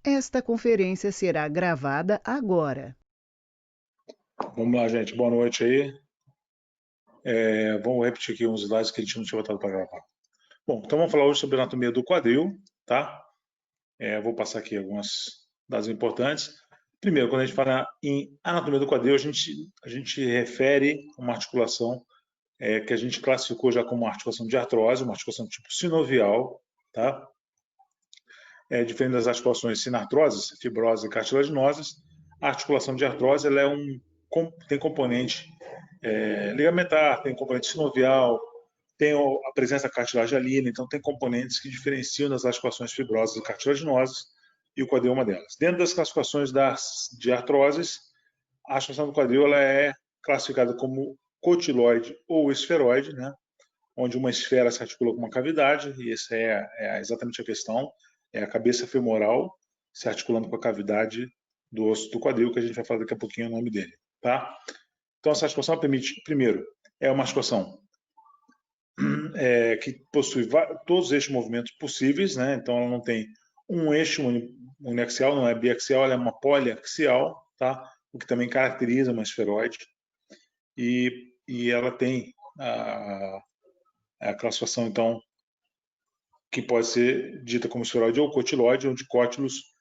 Esta conferência será gravada agora. Vamos lá, gente. Boa noite aí. Vamos repetir aqui uns slides que a gente não tinha botado para gravar. Bom, então vamos falar hoje sobre anatomia do quadril, tá? Vou passar aqui alguns dados importantes. Primeiro, quando a gente fala em anatomia do quadril, a gente refere a uma articulação que a gente classificou já como uma articulação de artrose, uma articulação tipo sinovial, tá? Diferente das articulações sinartroses, fibrosas e cartilaginosas, a articulação de artrose ela tem componente ligamentar, tem componente sinovial, tem a presença da cartilagem alina, então tem componentes que diferenciam das articulações fibrosas e cartilaginosas, e o quadril é uma delas. Dentro das classificações de artroses, a articulação do quadril ela é classificada como cotiloide ou esferoide, né? Onde uma esfera se articula com uma cavidade, e essa é exatamente a questão, é a cabeça femoral se articulando com a cavidade do osso do quadril, que a gente vai falar daqui a pouquinho o nome dele, tá? Então, essa articulação permite, primeiro, é uma articulação que possui todos estes movimentos possíveis, né? Então, ela não tem um eixo uniaxial, não é biaxial, ela é uma poliaxial, tá? O que também caracteriza uma esferoide. E ela tem a classificação, então, que pode ser dita como esferoide ou cotiloide, onde cótilus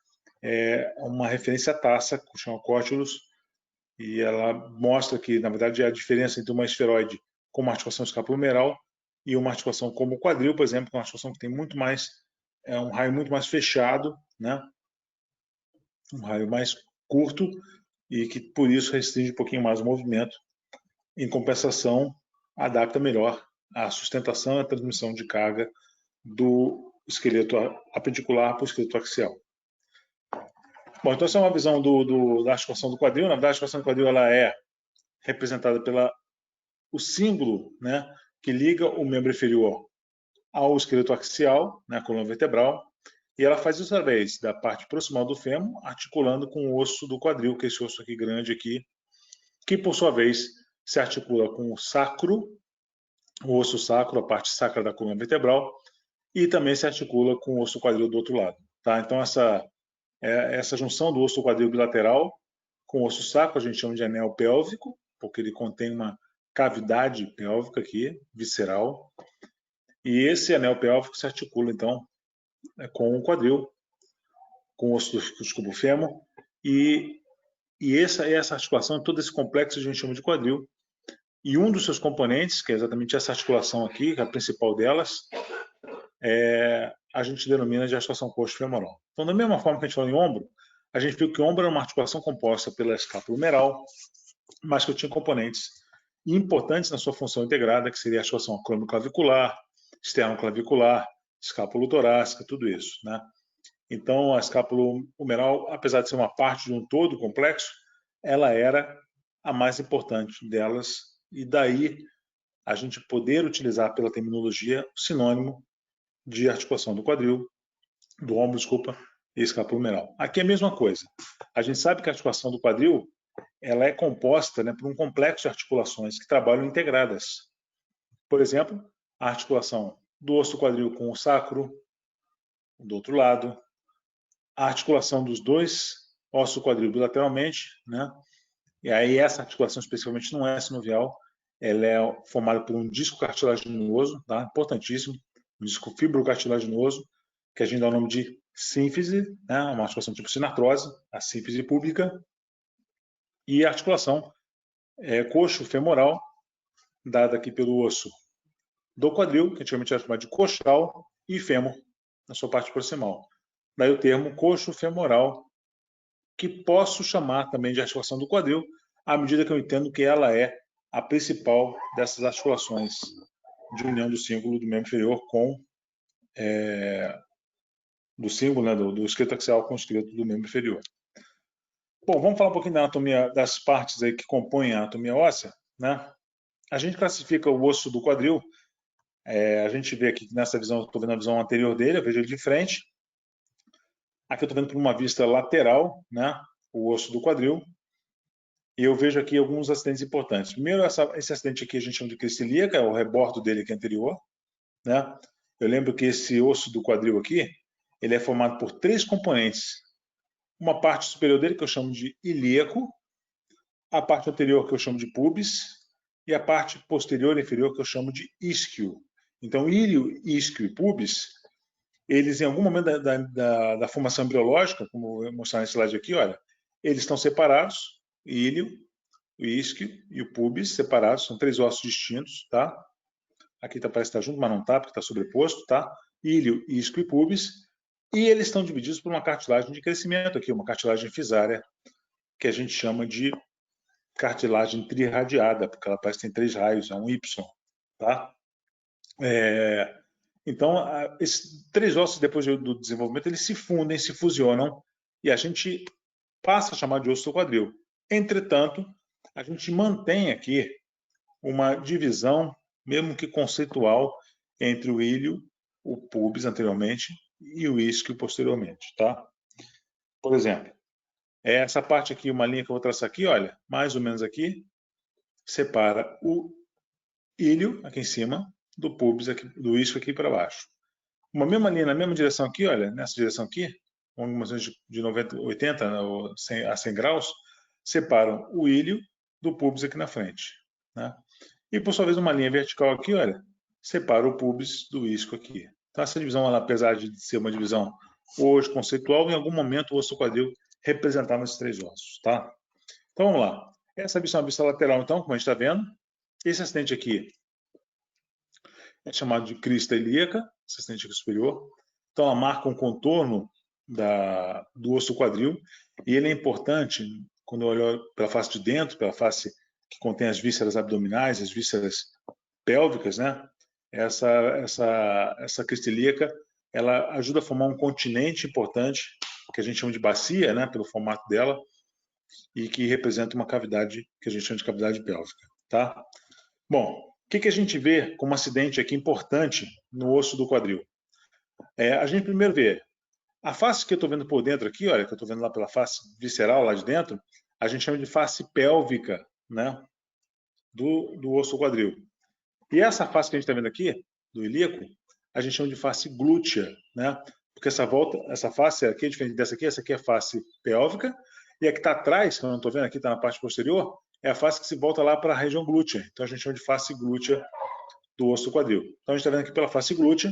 é uma referência à taça, que chama cótilus, e ela mostra que, na verdade, é a diferença entre uma esferoide com uma articulação escapulohumeral e uma articulação como o quadril, por exemplo, que é uma articulação que tem muito mais, um raio muito mais fechado, né? Um raio mais curto e que, por isso, restringe um pouquinho mais o movimento. Em compensação, adapta melhor a sustentação e a transmissão de carga do esqueleto apendicular para o esqueleto axial. Bom, então essa é uma visão da articulação do quadril. Na verdade, a articulação do quadril ela é representada pela o símbolo, né, que liga o membro inferior ao esqueleto axial, né, a coluna vertebral, e ela faz isso através da parte proximal do fêmur, articulando com o osso do quadril, que é esse osso aqui grande aqui, que por sua vez se articula com o sacro, o osso sacro, a parte sacra da coluna vertebral, e também se articula com o osso quadril do outro lado. Tá? Então essa junção do osso quadril bilateral com o osso sacro a gente chama de anel pélvico, porque ele contém uma cavidade pélvica aqui, visceral, e esse anel pélvico se articula, então, com o quadril, com o osso do escupofêmur, e essa articulação, todo esse complexo a gente chama de quadril, e um dos seus componentes, que é exatamente essa articulação aqui, que é a principal delas, a gente denomina de articulação coxo-femoral. Então, da mesma forma que a gente falou em ombro, a gente viu que o ombro é uma articulação composta pela escápula humeral, mas que tinha componentes importantes na sua função integrada, que seria a articulação acromioclavicular, externo-clavicular, escápula torácica, tudo isso, né? Então, a escápula humeral, apesar de ser uma parte de um todo complexo, ela era a mais importante delas, e daí a gente poder utilizar pela terminologia o sinônimo de articulação do quadril, do ombro, desculpa, e escápula humeral. Aqui é a mesma coisa. A gente sabe que a articulação do quadril ela é composta, né, por um complexo de articulações que trabalham integradas. Por exemplo, a articulação do osso quadril com o sacro, do outro lado, a articulação dos dois ossos quadril bilateralmente, né? E aí essa articulação especificamente não é sinovial, ela é formada por um disco cartilaginoso, tá? Importantíssimo, um disco fibrocartilaginoso, que a gente dá o nome de sínfise, né? Uma articulação tipo sinartrose, a sínfise pública, e a articulação coxo-femoral, dada aqui pelo osso do quadril, que antigamente era chamado de coxal, e fêmur, na sua parte proximal. Daí o termo coxo-femoral, que posso chamar também de articulação do quadril, à medida que eu entendo que ela é a principal dessas articulações de união do símbolo do membro inferior com do símbolo, né, do esqueleto axial com o esqueleto do membro inferior. Bom, vamos falar um pouquinho da anatomia das partes aí que compõem a anatomia óssea, né? A gente classifica o osso do quadril. A gente vê aqui nessa visão, estou vendo a visão anterior dele, eu vejo ele de frente. Aqui eu estou vendo por uma vista lateral, né, o osso do quadril. E eu vejo aqui alguns acidentes importantes. Primeiro, esse acidente aqui a gente chama de crista ilíaca, é o rebordo dele aqui anterior, né? Eu lembro que esse osso do quadril aqui, ele é formado por três componentes uma parte superior dele que eu chamo de ilíaco, a parte anterior que eu chamo de pubis e a parte posterior e inferior que eu chamo de isquio. Então, ilho, isquio e pubis, eles em algum momento da formação embriológica, como eu vou mostrar nesse slide aqui, olha, eles estão separados, o ilho, o isquio e o pubis separados, são 3 ossos distintos, tá? Aqui parece que está junto, mas não está, porque está sobreposto, tá? Ilho, isquio e pubis, e eles estão divididos por uma cartilagem de crescimento aqui, uma cartilagem fisária, que a gente chama de cartilagem trirradiada, porque ela parece que tem 3 raios, é um Y, tá? Então, esses 3 ossos, depois do desenvolvimento, eles se fundem, se fusionam, e a gente passa a chamar de osso do quadril. Entretanto, a gente mantém aqui uma divisão, mesmo que conceitual, entre o ilho, o pubis anteriormente, e o isquio posteriormente, tá? Por exemplo, essa parte aqui, uma linha que eu vou traçar aqui, olha, mais ou menos aqui, separa o ilho aqui em cima do pubis, aqui, do isquio aqui para baixo. Uma mesma linha na mesma direção aqui, olha, nessa direção aqui, algumas vezes de 90, 80 ou 100, a 100 graus, separam o ilho do pubis aqui na frente, né? E por sua vez uma linha vertical aqui, olha, separa o pubis do isquio aqui. Então essa divisão, ela, apesar de ser uma divisão hoje conceitual, em algum momento o osso do quadril representava esses 3 ossos, tá? Então vamos lá. Essa é uma vista lateral, então, como a gente está vendo. Esse acidente aqui é chamado de crista ilíaca, esse acidente aqui superior. Então ela marca um contorno do osso do quadril, e ele é importante quando eu olho pela face de dentro, pela face que contém as vísceras abdominais, as vísceras pélvicas, né? Essa crista ilíaca, ela ajuda a formar um continente importante, que a gente chama de bacia, né, pelo formato dela, e que representa uma cavidade que a gente chama de cavidade pélvica, tá? Bom, o que a gente vê como acidente aqui importante no osso do quadril? A gente primeiro vê a face que eu estou vendo por dentro aqui, olha, que eu estou vendo lá pela face visceral lá de dentro, a gente chama de face pélvica, né, do osso do quadril. E essa face que a gente está vendo aqui, do ilíaco, a gente chama de face glútea, né? Porque essa face aqui é diferente dessa aqui, essa aqui é a face pélvica, e a que está atrás, que eu não estou vendo aqui, está na parte posterior, é a face que se volta lá para a região glútea. Então a gente chama de face glútea do osso do quadril. Então a gente está vendo aqui pela face glútea,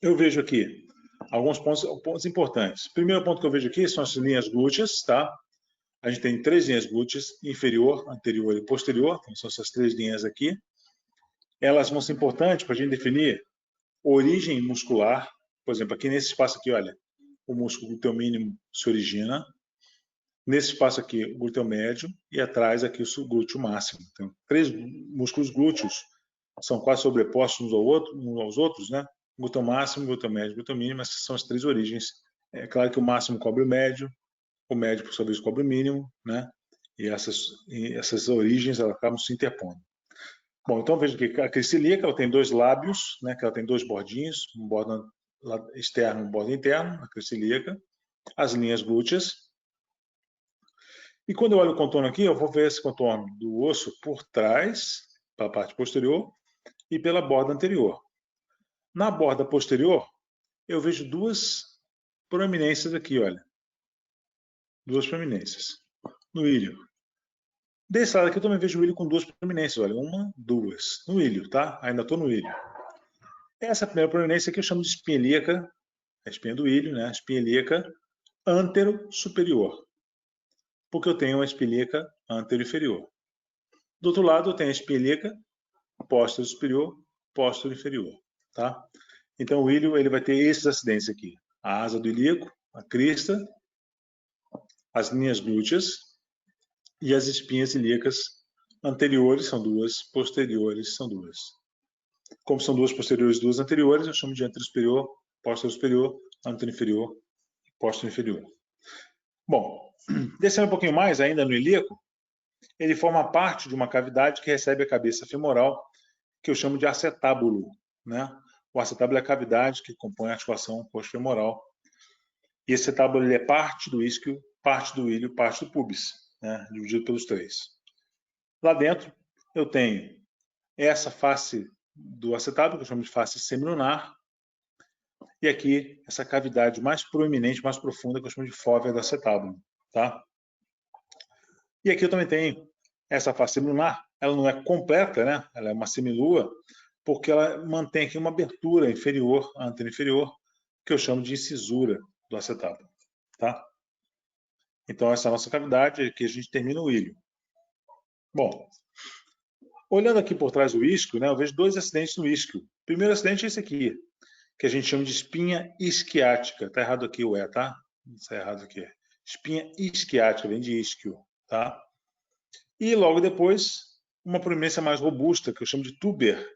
eu vejo aqui alguns pontos importantes. O primeiro ponto que eu vejo aqui são as linhas glúteas, tá? A gente tem 3 linhas glúteas, inferior, anterior e posterior, então são essas 3 linhas aqui. Elas vão ser importantes para a gente definir origem muscular. Por exemplo, aqui nesse espaço aqui, olha, o músculo glúteo mínimo se origina. Nesse espaço aqui, o glúteo médio, e atrás aqui o glúteo máximo. Então, 3 músculos glúteos são quase sobrepostos uns aos outros, né? Glúteo máximo, glúteo médio, glúteo mínimo, essas são as 3 origens. É claro que o máximo cobre o médio, por sua vez, cobre o mínimo, né? E essas origens, elas acabam se interpondo. Bom, então veja que a crista ilíaca, ela tem 2 lábios, né? Que ela tem 2 bordinhos, um bordo externo e um bordo interno, a crista ilíaca. As linhas glúteas. E quando eu olho o contorno aqui, eu vou ver esse contorno do osso por trás, pela parte posterior, e pela borda anterior. Na borda posterior, eu vejo 2 proeminências aqui, olha. 2 proeminências. No ilho. Desse lado aqui eu também vejo o ilho com 2 proeminências, olha. 1, 2. No ilho, tá? Ainda estou no ilho. Essa primeira proeminência aqui eu chamo de espinha ilíaca, a espinha do ilho, né? Espinha ilíaca antero-superior. Porque eu tenho uma espinha ilíaca antero-inferior. Do outro lado, eu tenho a espinha ilíaca póstero-superior, póstero-inferior, tá? Então, o ilho ele vai ter esses acidentes aqui. A asa do ilíaco, a crista, as linhas glúteas e as espinhas ilíacas anteriores são 2, posteriores são 2. Como são 2 posteriores e 2 anteriores, eu chamo de antero-superior, póstero-superior, antero-inferior e póstero-inferior. Bom, descendo um pouquinho mais ainda no ilíaco, ele forma parte de uma cavidade que recebe a cabeça femoral, que eu chamo de acetábulo, né? O acetábulo é a cavidade que compõe a articulação coxofemoral. E esse acetábulo ele é parte do isquio, parte do ilho, parte do pubis, né? Dividido pelos 3. Lá dentro, eu tenho essa face do acetábulo, que eu chamo de face semilunar, e aqui essa cavidade mais proeminente, mais profunda, que eu chamo de fóvea do acetábulo, tá? E aqui eu também tenho essa face semilunar, ela não é completa, né? Ela é uma semilua, porque ela mantém aqui uma abertura inferior, a antena inferior, que eu chamo de incisura do acetábulo, tá? Então essa é a nossa cavidade, aqui a gente termina o ilho. Bom, olhando aqui por trás do isquio, né, eu vejo dois acidentes no isquio. O primeiro acidente é esse aqui, que a gente chama de espinha isquiática. Tá errado aqui o E, tá? Isso é errado aqui. Espinha isquiática, vem de isquio, tá? E logo depois, uma proeminência mais robusta, que eu chamo de tuber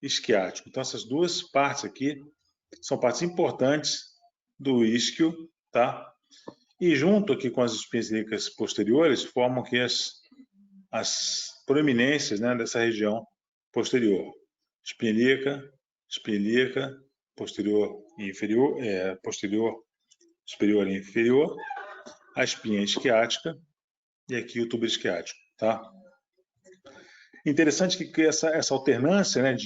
isquiático. Então essas duas partes aqui são partes importantes do isquio, tá? E junto aqui com as espinhas ilíacas posteriores, formam aqui as proeminências, né, dessa região posterior. Espinha ilíaca, posterior e inferior, posterior, superior e inferior, a espinha isquiática e aqui o tubo isquiático, tá? Interessante que essa alternância, né,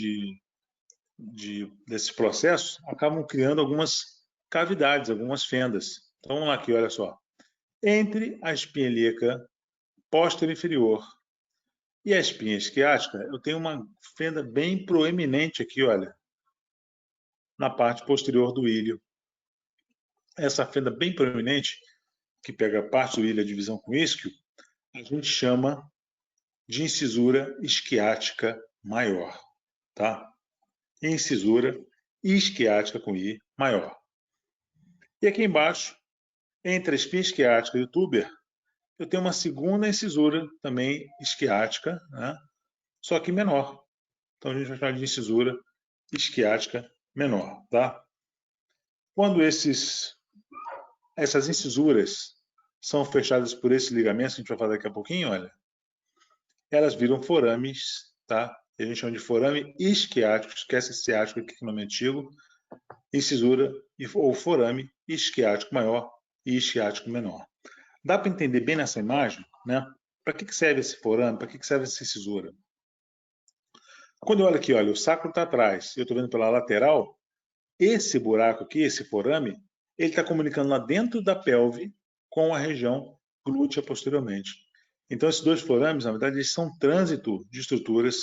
desses processos acabam criando algumas cavidades, algumas fendas. Então vamos lá aqui, olha só. Entre a espinha ilíaca posterior inferior e a espinha isquiática, eu tenho uma fenda bem proeminente aqui, olha, na parte posterior do ilho. Essa fenda bem proeminente, que pega a parte do ilho, a divisão com o isquio, a gente chama de incisura isquiática maior, tá? Incisura isquiática com I maior. E aqui embaixo, entre a espinha isquiática e o túber, eu tenho uma segunda incisura também isquiática, né? Só que menor. Então a gente vai chamar de incisura isquiática menor, tá? Quando essas incisuras são fechadas por esses ligamentos, a gente vai falar daqui a pouquinho, olha, elas viram forames, tá? A gente chama de forame isquiático, esquece esse ciático aqui, que é o nome antigo, incisura ou forame isquiático maior e isquiático menor. Dá para entender bem nessa imagem, né? Para que serve esse forame? Para que serve essa incisura? Quando eu olho aqui, olha, o sacro está atrás, eu estou vendo pela lateral, esse buraco aqui, esse forame, ele está comunicando lá dentro da pelve com a região glútea posteriormente. Então, esses dois forames, na verdade, eles são trânsito de estruturas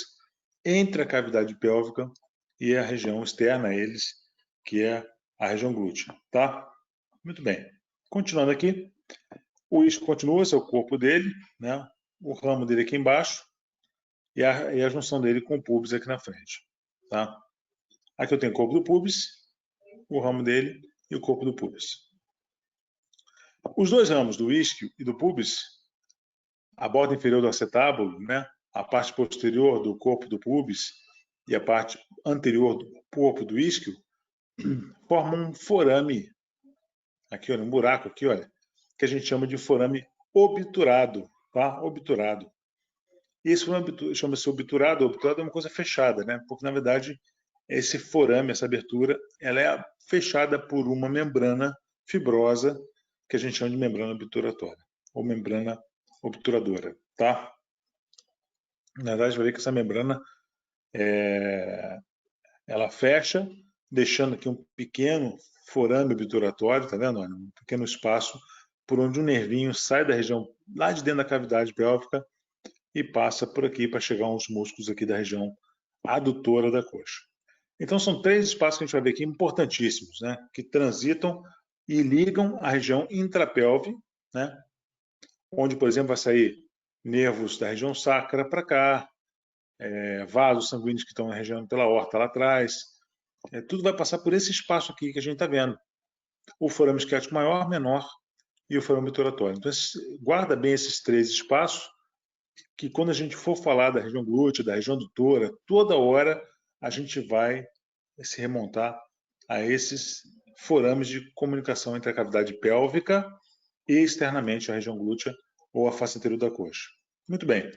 entre a cavidade pélvica e a região externa a eles, que é a região glútea, tá? Muito bem. Continuando aqui, o isquio continua, esse é o corpo dele, né? O ramo dele aqui embaixo e a junção dele com o pubis aqui na frente, tá? Aqui eu tenho o corpo do pubis, o ramo dele e o corpo do pubis. Os dois ramos do isquio e do pubis, a borda inferior do acetábulo, né, a parte posterior do corpo do pubis e a parte anterior do corpo do isquio, formam um forame, aqui olha, um buraco aqui, olha, que a gente chama de forame obturado, tá? Obturado. E esse forame chama-se obturado. Obturado é uma coisa fechada, né? Porque na verdade esse forame, essa abertura, ela é fechada por uma membrana fibrosa que a gente chama de membrana obturatória ou membrana obturadora, tá? Na verdade, vai ver que essa membrana ela fecha, deixando aqui um pequeno forame obturatório, tá vendo? Olha, um pequeno espaço por onde um nervinho sai da região lá de dentro da cavidade pélvica e passa por aqui para chegar aos músculos aqui da região adutora da coxa. Então são três espaços que a gente vai ver aqui importantíssimos, né? Que transitam e ligam a região intrapelve, né? Onde, por exemplo, vai sair nervos da região sacra para cá, vasos sanguíneos que estão na região pela aorta lá atrás. Tudo vai passar por esse espaço aqui que a gente está vendo. O forame isquiático maior, menor e o forame obturatório. Então, guarda bem esses três espaços, que quando a gente for falar da região glútea, da região adutora, toda hora a gente vai se remontar a esses forames de comunicação entre a cavidade pélvica e externamente a região glútea ou a face anterior da coxa. Muito bem.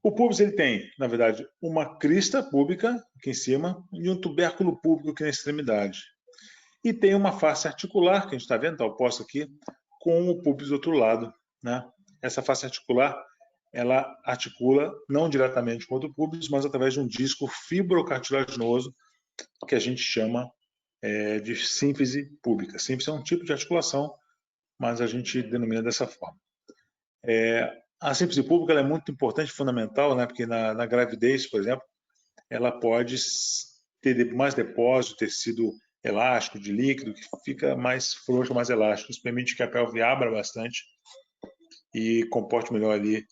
O púbis ele tem, na verdade, uma crista púbica aqui em cima e um tubérculo púbico aqui na extremidade. E tem uma face articular, que a gente está vendo, está oposta aqui, com o púbis do outro lado, né? Essa face articular, ela articula não diretamente com o púbis, mas através de um disco fibrocartilaginoso que a gente chama de sínfise púbica. Sínfise é um tipo de articulação, mas a gente denomina dessa forma. A sínfise púbica ela é muito importante, fundamental, né? Porque na gravidez, por exemplo, ela pode ter mais depósito, tecido elástico, de líquido, que fica mais frouxo, mais elástico. Isso permite que a pelve abra bastante e comporte melhor ali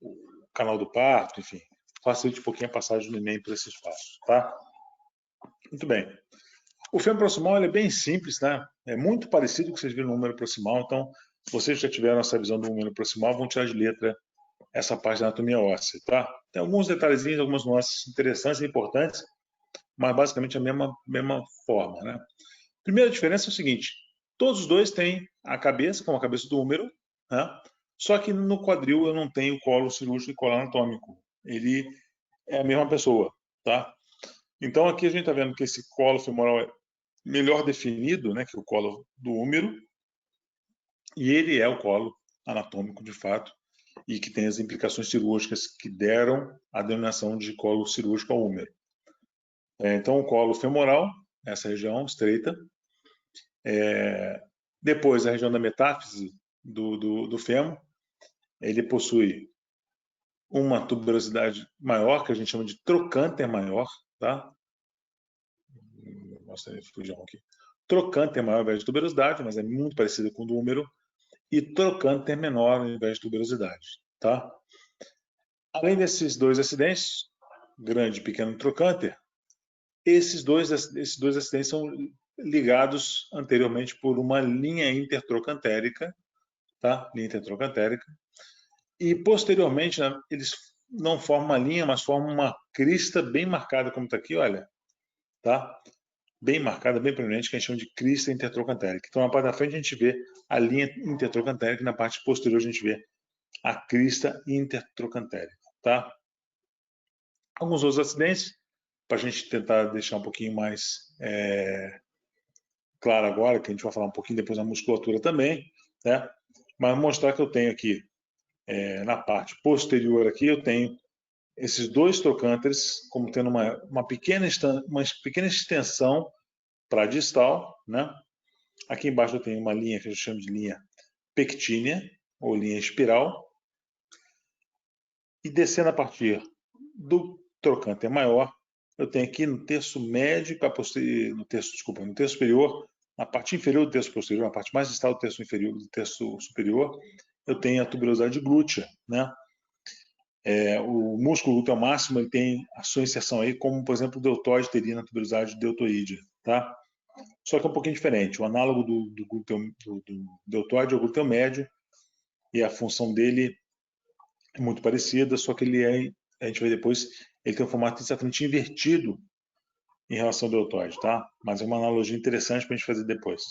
o canal do parto, enfim, facilite um pouquinho a passagem do neném por esse espaço, tá? Muito bem. O fêmur proximal ele é bem simples, né? É muito parecido com o que vocês viram no número proximal, então vocês já tiveram essa visão do número proximal, vão tirar de letra essa parte da anatomia óssea, tá? Tem alguns detalhezinhos, algumas nuances interessantes e importantes, mas basicamente a mesma forma, né? Primeira diferença é o seguinte, todos os dois têm a cabeça, como a cabeça do húmero, né? Só que no quadril eu não tenho colo cirúrgico e colo anatômico. Ele é a mesma pessoa, tá? Então aqui a gente está vendo que esse colo femoral é melhor definido, né, que o colo do húmero, e ele é o colo anatômico de fato, e que tem as implicações cirúrgicas que deram a denominação de colo cirúrgico ao húmero. Então o colo femoral, essa região estreita, depois a região da metáfise do fêmur, ele possui uma tuberosidade maior, que a gente chama de trocânter maior, tá? Vou mostrar a fusão aqui. Trocânter maior ao invés de tuberosidade, mas é muito parecido com o do húmero, e trocânter menor ao invés de tuberosidade, tá? Além desses dois acidentes, grande e pequeno trocânter, esses dois acidentes são ligados anteriormente por uma linha intertrocantérica, tá? Linha intertrocantérica, e posteriormente, né, eles não formam uma linha, mas formam uma crista bem marcada, como está aqui, olha, tá? Bem marcada, bem proeminente, que a gente chama de crista intertrocantérica. Então, na parte da frente a gente vê a linha intertrocantérica, e na parte posterior a gente vê a crista intertrocantérica, tá? Alguns outros acidentes, para a gente tentar deixar um pouquinho mais claro agora, que a gente vai falar um pouquinho depois da musculatura também, né? Mas mostrar que eu tenho aqui, na parte posterior aqui, eu tenho esses dois trocânteres, como tendo uma pequena extensão para a distal, né? Aqui embaixo eu tenho uma linha que a gente chama de linha pectínea, ou linha espiral, e descendo a partir do trocânter maior, eu tenho aqui no terço médio para no terço superior, na parte inferior do terço posterior, na parte mais distal do terço inferior do terço superior, eu tenho a tuberosidade glútea, né? O músculo glúteo máximo ele tem a sua inserção aí, como por exemplo o deltoide teria na tuberosidade deltoídea, tá? Só que é um pouquinho diferente. O análogo do deltoide é o glúteo médio e a função dele é muito parecida, só que a gente vai depois, ele tem um formato exatamente invertido em relação ao deltoide, tá? Mas é uma analogia interessante para a gente fazer depois.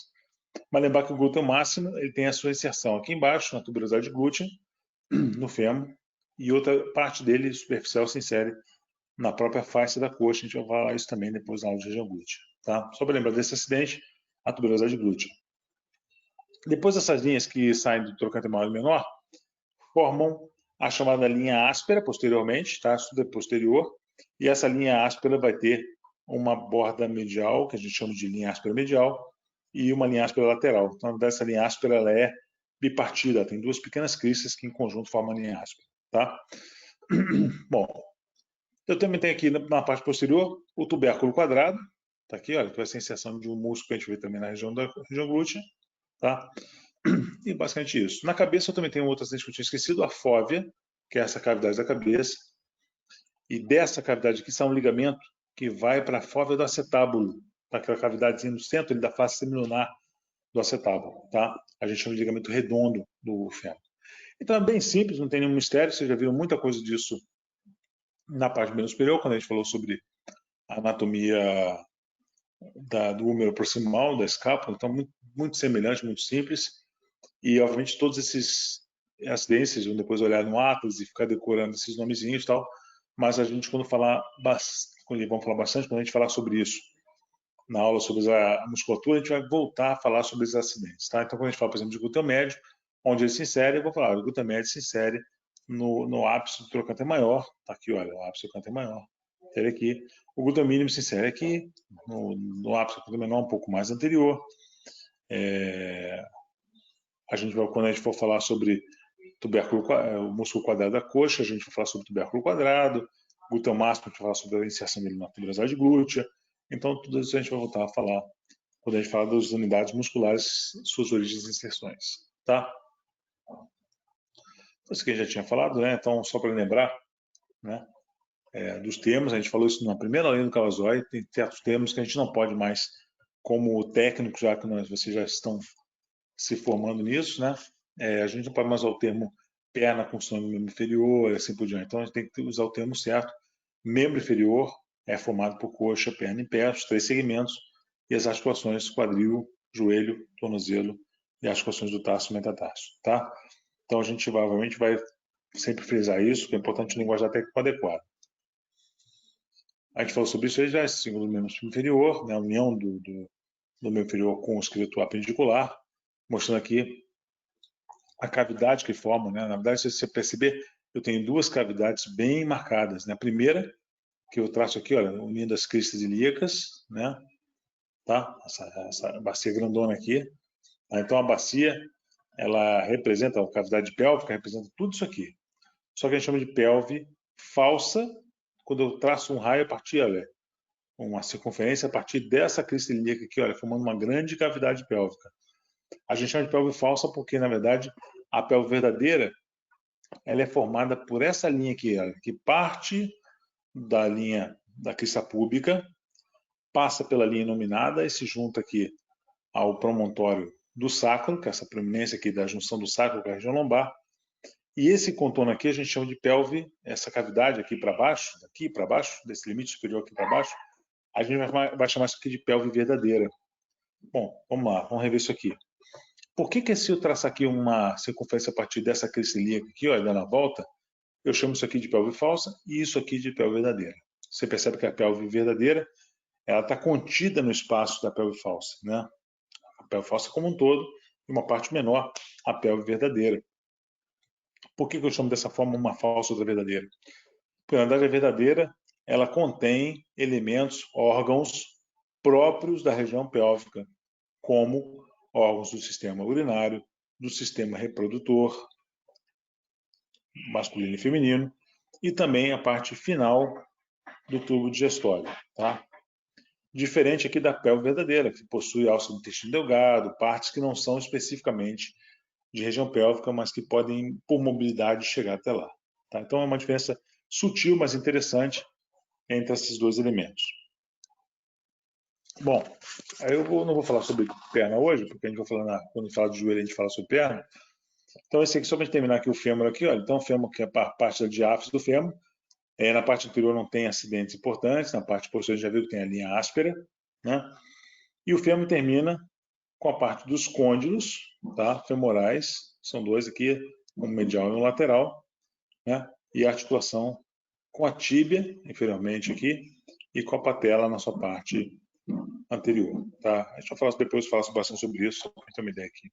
Mas lembrar que o glúteo máximo ele tem a sua inserção aqui embaixo, na tuberosidade glútea, no fêmur, e outra parte dele, superficial, se insere na própria face da coxa. A gente vai falar isso também depois na aula de região glútea, tá? Só para lembrar desse acidente, a tuberosidade glútea. Depois dessas linhas que saem do trocânter maior e menor, formam a chamada linha áspera posteriormente, tá? Isso é posterior, e essa linha áspera vai ter uma borda medial, que a gente chama de linha áspera medial, e uma linha áspera lateral. Então, dessa linha áspera ela é bipartida, tem duas pequenas cristas que em conjunto formam a linha áspera, tá? Bom, eu também tenho aqui na parte posterior o tubérculo quadrado, tá aqui, olha, que vai ser a inserção de um músculo que a gente vê também na região da região glútea, tá? E basicamente isso. Na cabeça eu também tenho outro acidente que eu tinha esquecido, a fóvea, que é essa cavidade da cabeça. E dessa cavidade aqui sai um ligamento que vai para a fóvea do acetábulo, para aquela cavidadezinha no centro da face semilunar do acetábulo, tá? A gente chama de ligamento redondo do fêmur. Então é bem simples, não tem nenhum mistério, vocês já viram muita coisa disso na parte menos superior, quando a gente falou sobre a anatomia do húmero proximal, da escápula, então muito semelhante, muito simples. E, obviamente, todos esses acidentes, vão depois olhar no Atlas e ficar decorando esses nomezinhos e tal, mas a gente, vamos falar bastante, quando a gente falar sobre isso, na aula sobre a musculatura, a gente vai voltar a falar sobre esses acidentes, tá? Então, quando a gente fala, por exemplo, de glúteo médio, onde ele se insere, eu vou falar, o glúteo médio se insere no ápice do trocânter maior, tá aqui, olha, o ápice do trocânter maior, ele aqui, O glutamínio se insere aqui, no ápice abdominal um pouco mais anterior. Quando a gente for falar sobre o músculo quadrado da coxa, a gente vai falar sobre tubérculo quadrado, glúteo máximo, a gente vai falar sobre a inserção dele na tuberosidade glútea. Então, tudo isso a gente vai voltar a falar quando a gente fala das unidades musculares, suas origens e inserções. Tá? Isso que a gente já tinha falado, né? Então, só para lembrar, né? Dos termos, a gente falou isso na primeira linha do Kawasoy, tem certos termos que a gente não pode mais, como técnico, já que vocês já estão se formando nisso, né? A gente não pode mais usar o termo perna com som do membro inferior, assim por diante. Então, a gente tem que usar o termo certo. Membro inferior é formado por coxa, perna e pé, os 3 segmentos, e as articulações quadril, joelho, tornozelo e articulações do tarso e metatarso, tá? Então, a gente obviamente vai sempre frisar isso, que é importante a linguagem técnica adequada. A gente falou sobre isso aí já, esse símbolo do membro inferior, né, a união do membro inferior com o esqueleto apendicular, mostrando aqui a cavidade que forma, né? Na verdade, se você perceber, eu tenho 2 cavidades bem marcadas, né? A primeira, que eu traço aqui, olha, unindo as cristas ilíacas, né? Tá? Essa bacia grandona aqui. Então, a bacia, ela representa, a cavidade pélvica representa tudo isso aqui. Só que a gente chama de pelve falsa, quando eu traço um raio a partir, olha, uma circunferência a partir dessa crista ilíaca aqui, olha, formando uma grande cavidade pélvica. A gente chama de pelve falsa porque, na verdade, a pelve verdadeira, ela é formada por essa linha aqui, olha, que parte da linha da crista púbica, passa pela linha inominada e se junta aqui ao promontório do sacro, que é essa proeminência aqui da junção do sacro com a região lombar. E esse contorno aqui a gente chama de pelve, essa cavidade aqui para baixo, daqui para baixo, desse limite superior aqui para baixo, a gente vai chamar isso aqui de pelve verdadeira. Bom, vamos lá, vamos rever isso aqui. Por que se eu traçar aqui uma circunferência a partir dessa crista ilíaca aqui, ó, dando a volta, eu chamo isso aqui de pelve falsa e isso aqui de pelve verdadeira. Você percebe que a pelve verdadeira, ela está contida no espaço da pelve falsa, né? A pelve falsa como um todo e uma parte menor, a pelve verdadeira. Por que eu chamo dessa forma uma falsa e outra verdadeira? Porque, na verdade, a verdadeira, ela contém elementos, órgãos próprios da região pélvica, como órgãos do sistema urinário, do sistema reprodutor, masculino e feminino, e também a parte final do tubo digestório, tá? Diferente aqui da pelve verdadeira, que possui alça do intestino delgado, partes que não são especificamente de região pélvica, mas que podem, por mobilidade, chegar até lá. Tá? Então, é uma diferença sutil, mas interessante entre esses 2 elementos. Bom, aí não vou falar sobre perna hoje, porque a gente vai falar quando a gente fala de joelho, a gente fala sobre perna. Então, esse aqui, só para terminar aqui o fêmur aqui, olha, então o fêmur que é a parte da diáfise do fêmur, na parte anterior não tem acidentes importantes, na parte posterior já viu que tem a linha áspera, né? E o fêmur termina com a parte dos côndilos, tá? Femorais, são 2 aqui, um medial e um lateral, né? E a articulação com a tíbia, inferiormente aqui, e com a patela na sua parte anterior, tá? A gente vai falar depois, bastante sobre isso, só para ter uma ideia aqui.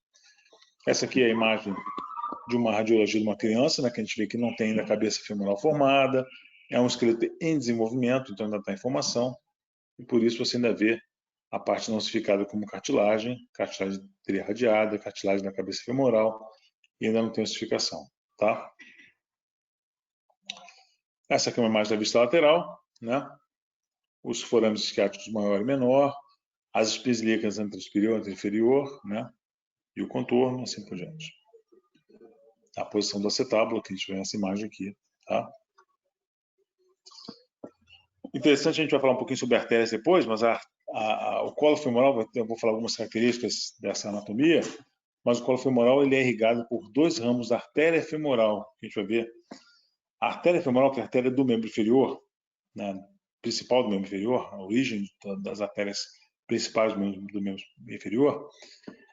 Essa aqui é a imagem de uma radiologia de uma criança, né, que a gente vê que não tem ainda a cabeça femoral formada, é um esqueleto em desenvolvimento, então ainda está em formação, e por isso você ainda vê a parte não ossificada como cartilagem radiada, cartilagem da cabeça femoral, e ainda não tem ossificação, tá? Essa aqui é uma imagem da vista lateral, né? Os forames isquiáticos maior e menor, as espias ilíacas entre superior e inferior, né? E o contorno, assim por diante. A posição do acetábulo, que a gente vê nessa imagem aqui, tá? Interessante, a gente vai falar um pouquinho sobre artérias depois, mas o colo femoral, eu vou falar algumas características dessa anatomia, mas o colo femoral ele é irrigado por 2 ramos da artéria femoral, que a gente vai ver. A artéria femoral, que é a artéria do membro inferior, né, principal do membro inferior, a origem das artérias principais do membro inferior,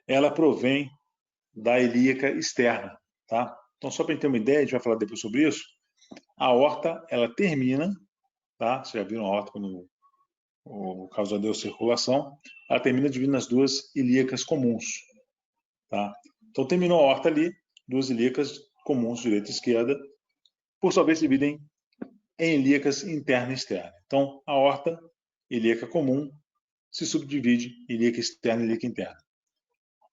ela provém da ilíaca externa, tá? Então, só para a gente ter uma ideia, a gente vai falar depois sobre isso, a aorta, ela termina, tá? Vocês já viram a aorta quando o causador de circulação, ela termina dividindo as 2 ilíacas comuns, tá? Então, terminou a aorta ali, 2 ilíacas comuns, direita e esquerda, por sua vez dividem em ilíacas interna e externa. Então, a aorta ilíaca comum se subdivide em ilíaca externa e ilíaca interna.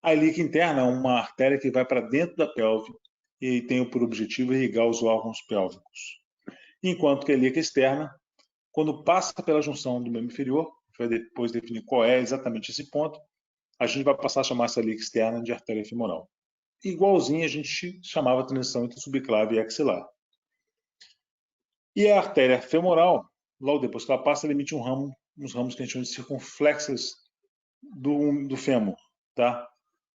A ilíaca interna é uma artéria que vai para dentro da pelve e tem por objetivo irrigar os órgãos pélvicos. Enquanto que a ilíaca externa, quando passa pela junção do membro inferior, a gente vai depois definir qual é exatamente esse ponto, a gente vai passar a chamar essa ilíaca externa de artéria femoral. Igualzinho a gente chamava a transição entre subclave e axilar. E a artéria femoral, logo depois que ela passa, ela emite uns ramos que a gente chama de circunflexas do fêmur, tá?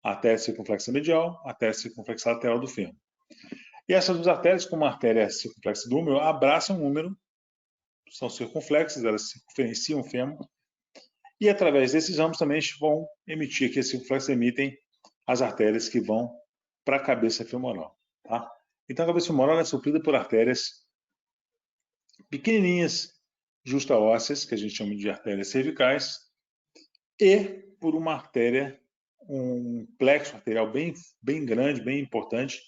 A artéria circunflexa medial, a artéria circunflexa lateral do fêmur. E essas duas artérias, como a artéria circunflexa do húmero, abraçam o húmero, são circunflexas, elas circunferenciam o fêmur, e através desses ramos também vão emitir, aqui as circunflexas emitem as artérias que vão para a cabeça femoral, tá? Então a cabeça femoral é suprida por artérias pequenininhas, justa-ósseas, que a gente chama de artérias cervicais, e por uma artéria, um plexo arterial bem grande, bem importante,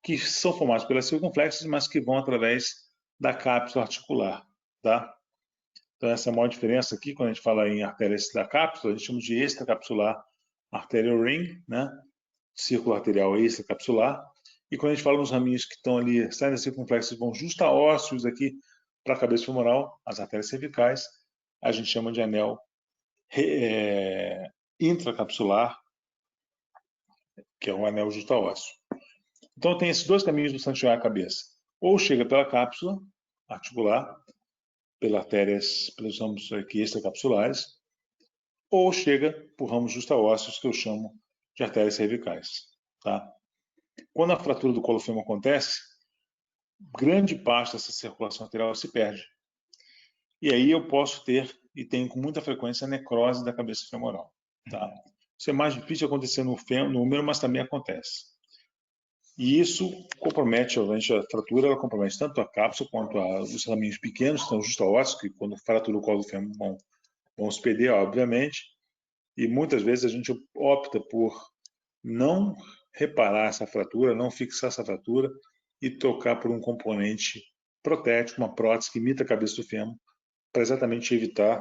que são formados pelas circunflexas, mas que vão através da cápsula articular, tá? Então essa é a maior diferença aqui, quando a gente fala em artérias da cápsula, a gente chama de extracapsular arterial ring, né? Círculo arterial extracapsular, e quando a gente fala nos raminhos que estão ali, saem das circunflexas, vão justa-ósseos aqui para a cabeça femoral, as artérias cervicais, a gente chama de anel intracapsular, que é o anel justa-ósseo. Então tem esses dois caminhos do sangue chegar à cabeça. Ou chega pela cápsula articular, pelos ramos aqui extracapsulares, ou chega por ramos justa-ósseos, que eu chamo de artérias cervicais. Tá? Quando a fratura do colo fêmur acontece, grande parte dessa circulação arterial se perde. E aí eu posso ter, e tenho com muita frequência, a necrose da cabeça femoral. Tá? Isso é mais difícil de acontecer no húmero, mas também acontece. E isso compromete, obviamente, a fratura, ela compromete tanto a cápsula quanto os raminhos pequenos, que são justa-ósseos, que quando fratura o colo do fêmur vão se perder, obviamente. E muitas vezes a gente opta por não reparar essa fratura, não fixar essa fratura e trocar por um componente protético, uma prótese que imita a cabeça do fêmur, para exatamente evitar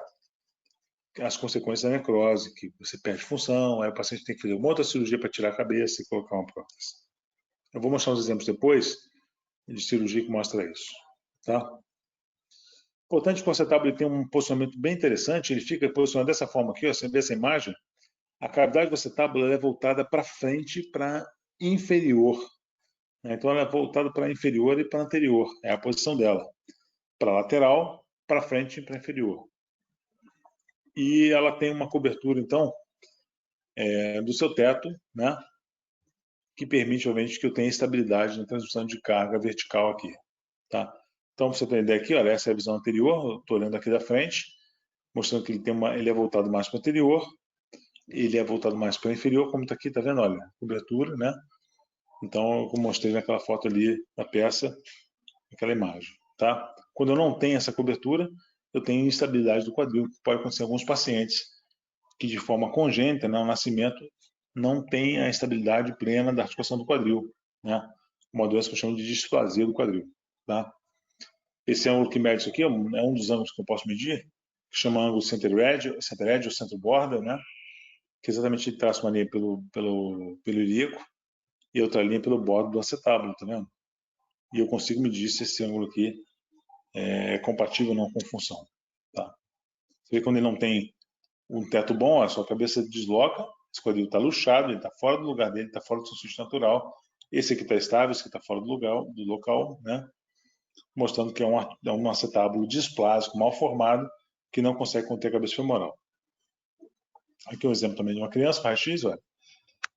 as consequências da necrose, que você perde função, aí o paciente tem que fazer uma outra cirurgia para tirar a cabeça e colocar uma prótese. Eu vou mostrar uns exemplos depois de cirurgia que mostra isso. Tá? Importante que o acetábulo tem um posicionamento bem interessante, ele fica posicionado dessa forma aqui, ó, você vê essa imagem, a cavidade do acetábulo é voltada para frente, para inferior. Né? Então ela é voltada para inferior e para anterior, é a posição dela. Para lateral, para frente e para inferior. E ela tem uma cobertura, então, do seu teto, né? Que permite, obviamente, que eu tenha estabilidade na transmissão de carga vertical aqui. Tá? Então, para você ter uma ideia aqui, olha, essa é a visão anterior, eu estou olhando aqui da frente, mostrando que ele é voltado mais para o anterior, ele é voltado mais para o inferior, como está aqui, tá vendo? Olha, cobertura, né? Então, eu mostrei naquela foto ali da peça, naquela imagem, tá? Quando eu não tenho essa cobertura, eu tenho instabilidade do quadril, que pode acontecer em alguns pacientes que de forma congênita, né, ao nascimento, não tem a estabilidade plena da articulação do quadril, né? Uma doença que eu chamo de displasia do quadril, tá? Esse ângulo que mede isso aqui é um dos ângulos que eu posso medir, que chama ângulo center-edge ou center-border, né? Que exatamente ele traça uma linha pelo ilíaco e outra linha pelo bordo do acetábulo, tá vendo? E eu consigo medir se esse ângulo aqui é compatível ou não com função, tá? Você vê quando ele não tem um teto bom, a sua cabeça desloca, esse quadril está luxado, ele está fora do lugar dele, está fora do seu sítio natural. Esse aqui está estável, esse aqui está fora do local, né? Mostrando que é um acetábulo displásico, mal formado, que não consegue conter a cabeça femoral. Aqui um exemplo também de uma criança, raio-x, olha.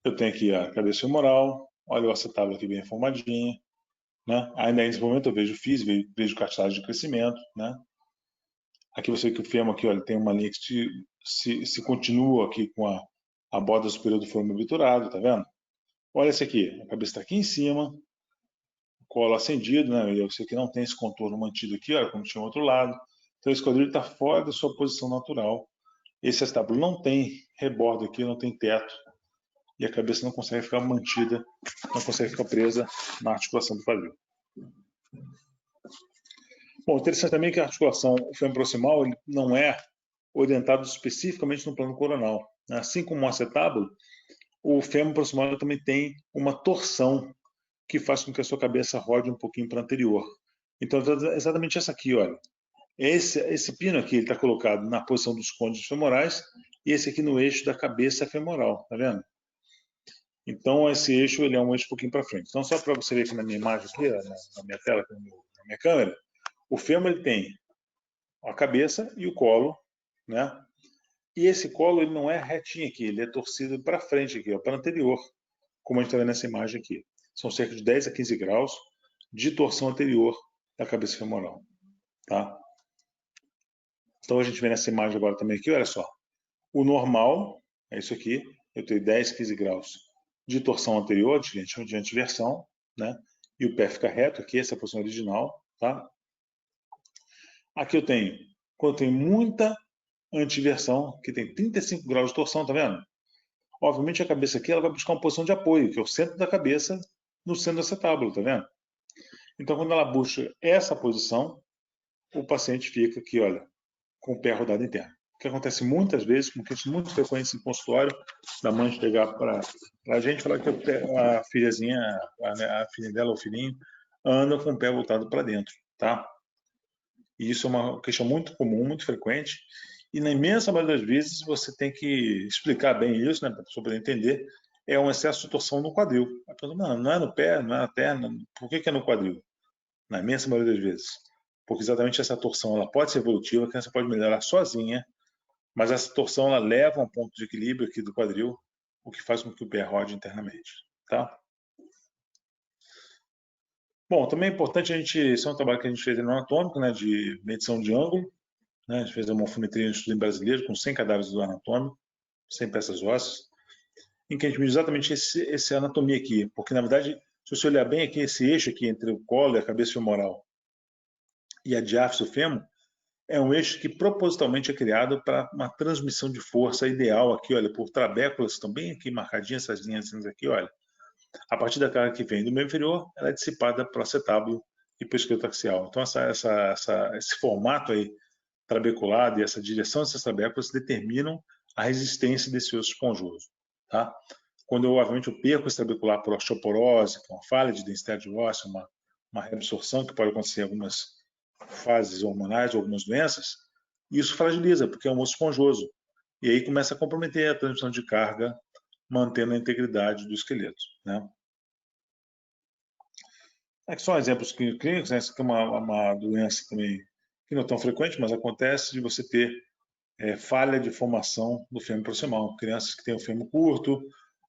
Eu tenho aqui a cabeça femoral, olha o acetábulo aqui bem formadinho, né? Ainda nesse momento eu vejo físico, vejo cartilagem de crescimento, né? Aqui você vê que o fêmur aqui, olha, tem uma linha que se continua aqui com a borda superior do fêmur obturado, tá vendo? Olha esse aqui, a cabeça está aqui em cima, o colo acendido, né? Eu sei que não tem esse contorno mantido aqui, olha como tinha o outro lado. Então esse quadril está fora da sua posição natural. Esse acetábulo não tem rebordo aqui, não tem teto. E a cabeça não consegue ficar mantida, não consegue ficar presa na articulação do quadril. Bom, interessante também que a articulação, o fêmur proximal, ele não é orientado especificamente no plano coronal. Assim como o acetábulo, o fêmur proximal também tem uma torção que faz com que a sua cabeça rode um pouquinho para anterior. Então, exatamente essa aqui, olha. Esse pino aqui está colocado na posição dos côndilos femorais e esse aqui no eixo da cabeça femoral, tá vendo? Então, esse eixo ele é um eixo um pouquinho para frente. Então, só para você ver aqui na minha imagem, aqui, na minha tela, na minha câmera, o fêmur ele tem a cabeça e o colo, né? E esse colo ele não é retinho aqui, ele é torcido para frente aqui, para anterior, como a gente está vendo nessa imagem aqui. São cerca de 10 a 15 graus de torção anterior da cabeça femoral, tá? Então a gente vê nessa imagem agora também aqui, olha só. O normal é isso aqui, eu tenho 10, 15 graus de torção anterior, de antiversão, né? E o pé fica reto aqui, essa é a posição original, tá? Aqui eu tenho, quando eu tenho muita antiversão, que tem 35 graus de torção, tá vendo? Obviamente a cabeça aqui ela vai buscar uma posição de apoio, que é o centro da cabeça no centro do acetábulo, tá vendo? Então quando ela busca essa posição, o paciente fica aqui, olha, com o pé rodado interno. O que acontece muitas vezes, com queixos muito frequentes em consultório, da mãe chegar para a gente falar que a filhazinha, a filha dela, o filhinho, anda com o pé voltado para dentro, tá? E isso é uma queixa muito comum, muito frequente, e na imensa maioria das vezes você tem que explicar bem isso, né, para a pessoa poder entender. É um excesso de torção no quadril. A pessoa, não é no pé, não é na perna, por que é no quadril? Na imensa maioria das vezes. Porque exatamente essa torção ela pode ser evolutiva, a criança pode melhorar sozinha, mas essa torção ela leva a um ponto de equilíbrio aqui do quadril, o que faz com que o pé rode internamente. Tá? Bom, também é importante a gente, esse é um trabalho que a gente fez no anatômico, né, de medição de ângulo, né, a gente fez uma morfometria no estudo brasileiro com 100 cadáveres do anatômico, 100 peças ósseas, em que a gente mediu exatamente essa anatomia aqui, porque na verdade, se você olhar bem aqui, esse eixo aqui entre o colo e a cabeça femoral e a diáfise do fêmur, é um eixo que propositalmente é criado para uma transmissão de força ideal aqui, olha, por trabéculas, estão bem aqui marcadinhas essas linhas aqui, olha. A partir da carga que vem do membro inferior, ela é dissipada pelo acetábulo e pelo esqueleto axial. Então, esse formato aí trabeculado e essa direção dessas trabéculas determinam a resistência desse osso esponjoso. Tá? Quando eu, obviamente, eu perco esse trabecular por osteoporose, que é uma falha de densidade óssea, uma reabsorção que pode acontecer em algumas fases hormonais ou algumas doenças, isso fragiliza, porque é um osso esponjoso. E aí começa a comprometer a transmissão de carga, mantendo a integridade do esqueleto. Né? Aqui são exemplos clínicos, né? Essa aqui é uma doença também que não é tão frequente, mas acontece de você ter falha de formação do fêmur proximal. Crianças que têm o fêmur curto,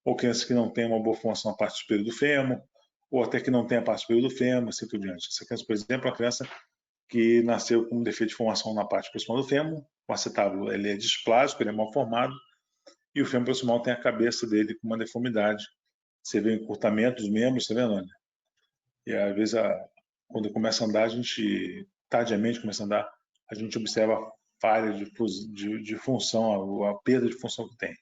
ou crianças que não têm uma boa formação na parte superior do fêmur, ou até que não tem a parte superior do fêmur, assim por diante. Essa criança, por exemplo, é uma criança que nasceu com um defeito de formação na parte proximal do fêmur, o acetábulo ele é displásico, ele é mal formado, e o fêmur proximal tem a cabeça dele com uma deformidade. Você vê o encurtamento dos membros, tá vendo? Olha? E às vezes, quando começa a andar, a gente, tardiamente começa a andar, a gente observa a falha de função, a perda de função que tem.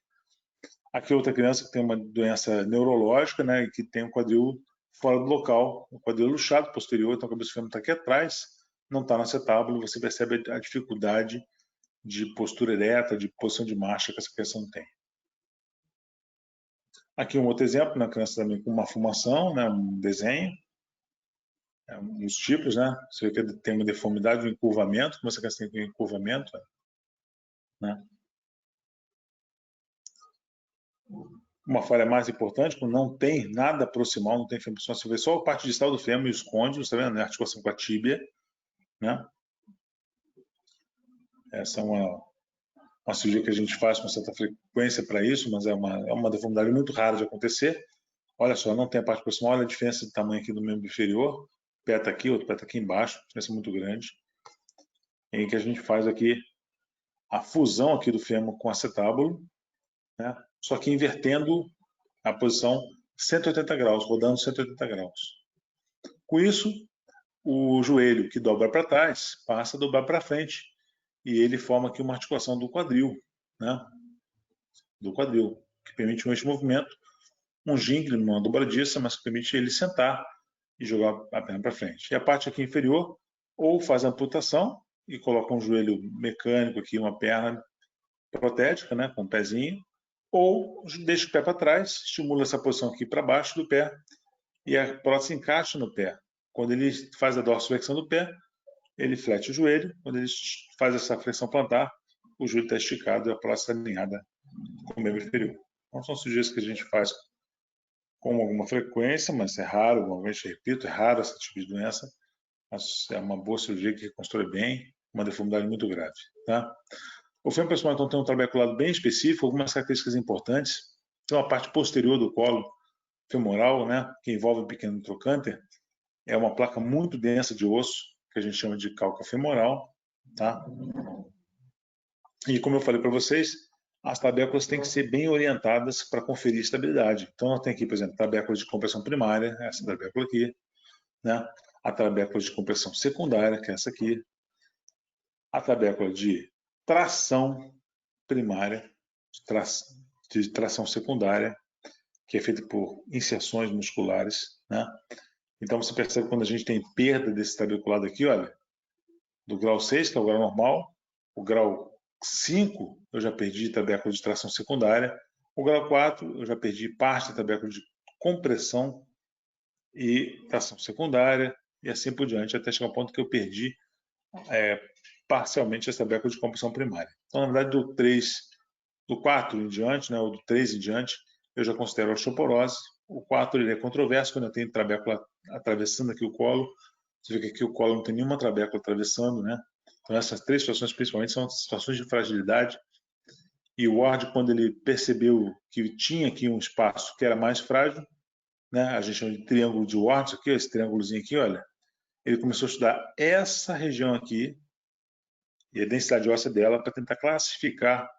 Aqui outra criança que tem uma doença neurológica, né, que tem um quadril fora do local, um quadril luxado posterior, então a cabeça do fêmur está aqui atrás, não está no acetábulo, você percebe a dificuldade de postura ereta, de posição de marcha que essa criança não tem. Aqui um outro exemplo, uma criança também com uma formação, né, um desenho, uns tipos, né? Você vê que tem uma deformidade, um encurvamento, como essa criança tem um encurvamento, né? Uma falha mais importante, quando não tem nada proximal, não tem fêmur proximal, você vê só a parte distal do fêmur e os côndilos, tá vendo? A articulação com a tíbia, né? Essa é uma cirurgia que a gente faz com certa frequência para isso, mas é uma deformidade muito rara de acontecer. Olha só, não tem a parte proximal, olha a diferença de tamanho aqui do membro inferior, o pé está aqui, outro pé está aqui embaixo, diferença muito grande, em que a gente faz aqui a fusão aqui do fêmur com o acetábulo, né? Só que invertendo a posição 180 graus, rodando 180 graus. Com isso, o joelho que dobra para trás passa a dobrar para frente e ele forma aqui uma articulação do quadril, né? Do quadril, que permite este movimento, um gíngle, uma dobradiça, mas que permite ele sentar e jogar a perna para frente. E a parte aqui inferior ou faz a amputação e coloca um joelho mecânico aqui, uma perna protética, né, com um pezinho, ou deixa o pé para trás, estimula essa posição aqui para baixo do pé e a prótese encaixa no pé. Quando ele faz a dorsiflexão do pé, ele flete o joelho. Quando ele faz essa flexão plantar, o joelho está esticado e a prótese está alinhada com o membro inferior. Então, são cirurgias que a gente faz com alguma frequência, mas é raro, normalmente, repito, é raro esse tipo de doença. Mas é uma boa cirurgia que reconstrói bem uma deformidade muito grave. Tá? O fêmur pessoal, então, tem um trabeculado bem específico, algumas características importantes. Tem uma parte posterior do colo femoral, né, que envolve um pequeno trocânter, é uma placa muito densa de osso, que a gente chama de calca femoral, tá? E como eu falei para vocês, as trabéculas têm que ser bem orientadas para conferir estabilidade. Então, nós temos aqui, por exemplo, trabécula de compressão primária, essa trabécula aqui, né? A trabécula de compressão secundária, que é essa aqui, a trabécula de tração primária, de tração secundária, que é feita por inserções musculares, né? Então você percebe quando a gente tem perda desse trabeculado aqui, olha, do grau 6, que é o grau normal, o grau 5 eu já perdi trabéculo de tração secundária, o grau 4 eu já perdi parte da trabéculo de compressão e tração secundária, e assim por diante, até chegar ao ponto que eu perdi parcialmente essa trabécula de compressão primária. Então, na verdade, do 4 em diante, né, ou do 3 em diante, eu já considero osteoporose. O 4 ele é controverso, quando eu tenho trabécula atravessando aqui o colo. Você vê que aqui o colo não tem nenhuma trabécula atravessando, né? Então essas três situações principalmente são situações de fragilidade. E o Ward, quando ele percebeu que tinha aqui um espaço que era mais frágil, né? A gente chama de triângulo de Ward, aqui, esse triângulozinho aqui, olha. Ele começou a estudar essa região aqui e a densidade óssea dela para tentar classificar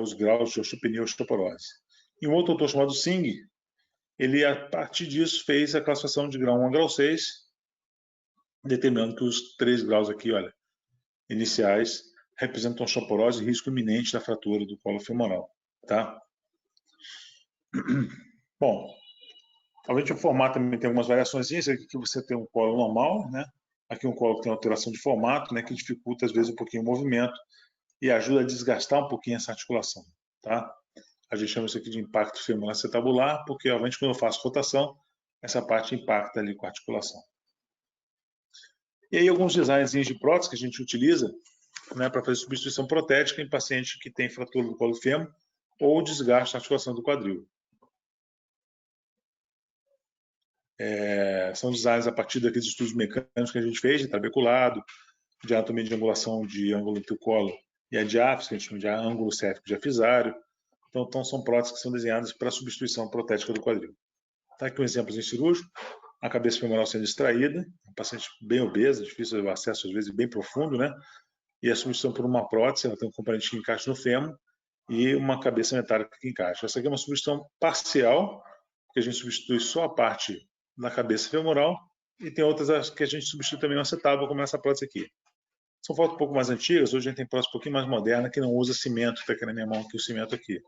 os graus de osteopenia e osteoporose. E um outro autor chamado Singh, ele, a partir disso, fez a classificação de grau 1 a grau 6, determinando que os 3 graus aqui, olha, iniciais, representam osteoporose e risco iminente da fratura do colo femoral. Tá? Bom, obviamente o formato também tem algumas variações. Aqui que você tem um colo normal, né? Aqui um colo que tem alteração de formato, né? Que dificulta às vezes um pouquinho o movimento e ajuda a desgastar um pouquinho essa articulação. Tá? A gente chama isso aqui de impacto femoral acetabular, porque obviamente quando eu faço rotação, essa parte impacta ali com a articulação. E aí alguns designs de prótese que a gente utiliza, né, para fazer substituição protética em paciente que tem fratura do colo fêmur ou desgaste na articulação do quadril. São designs a partir daqueles estudos mecânicos que a gente fez, de trabeculado, de anatomia de angulação de ângulo do colo e a diáfise, que a gente chama de ângulo cérvico diafisário. Então são próteses que são desenhadas para substituição protética do quadril. Está aqui um exemplo cirúrgico, a cabeça femoral sendo extraída, um paciente bem obeso, difícil de acesso às vezes, bem profundo, né? E a substituição por uma prótese, ela tem um componente que encaixa no fêmur e uma cabeça metálica que encaixa. Essa aqui é uma substituição parcial, que a gente substitui só a parte da cabeça femoral, e tem outras que a gente substitui também no acetábulo, como essa prótese aqui. São fotos um pouco mais antigas, hoje a gente tem prótese um pouquinho mais moderna, que não usa cimento, está aqui na minha mão aqui o cimento aqui.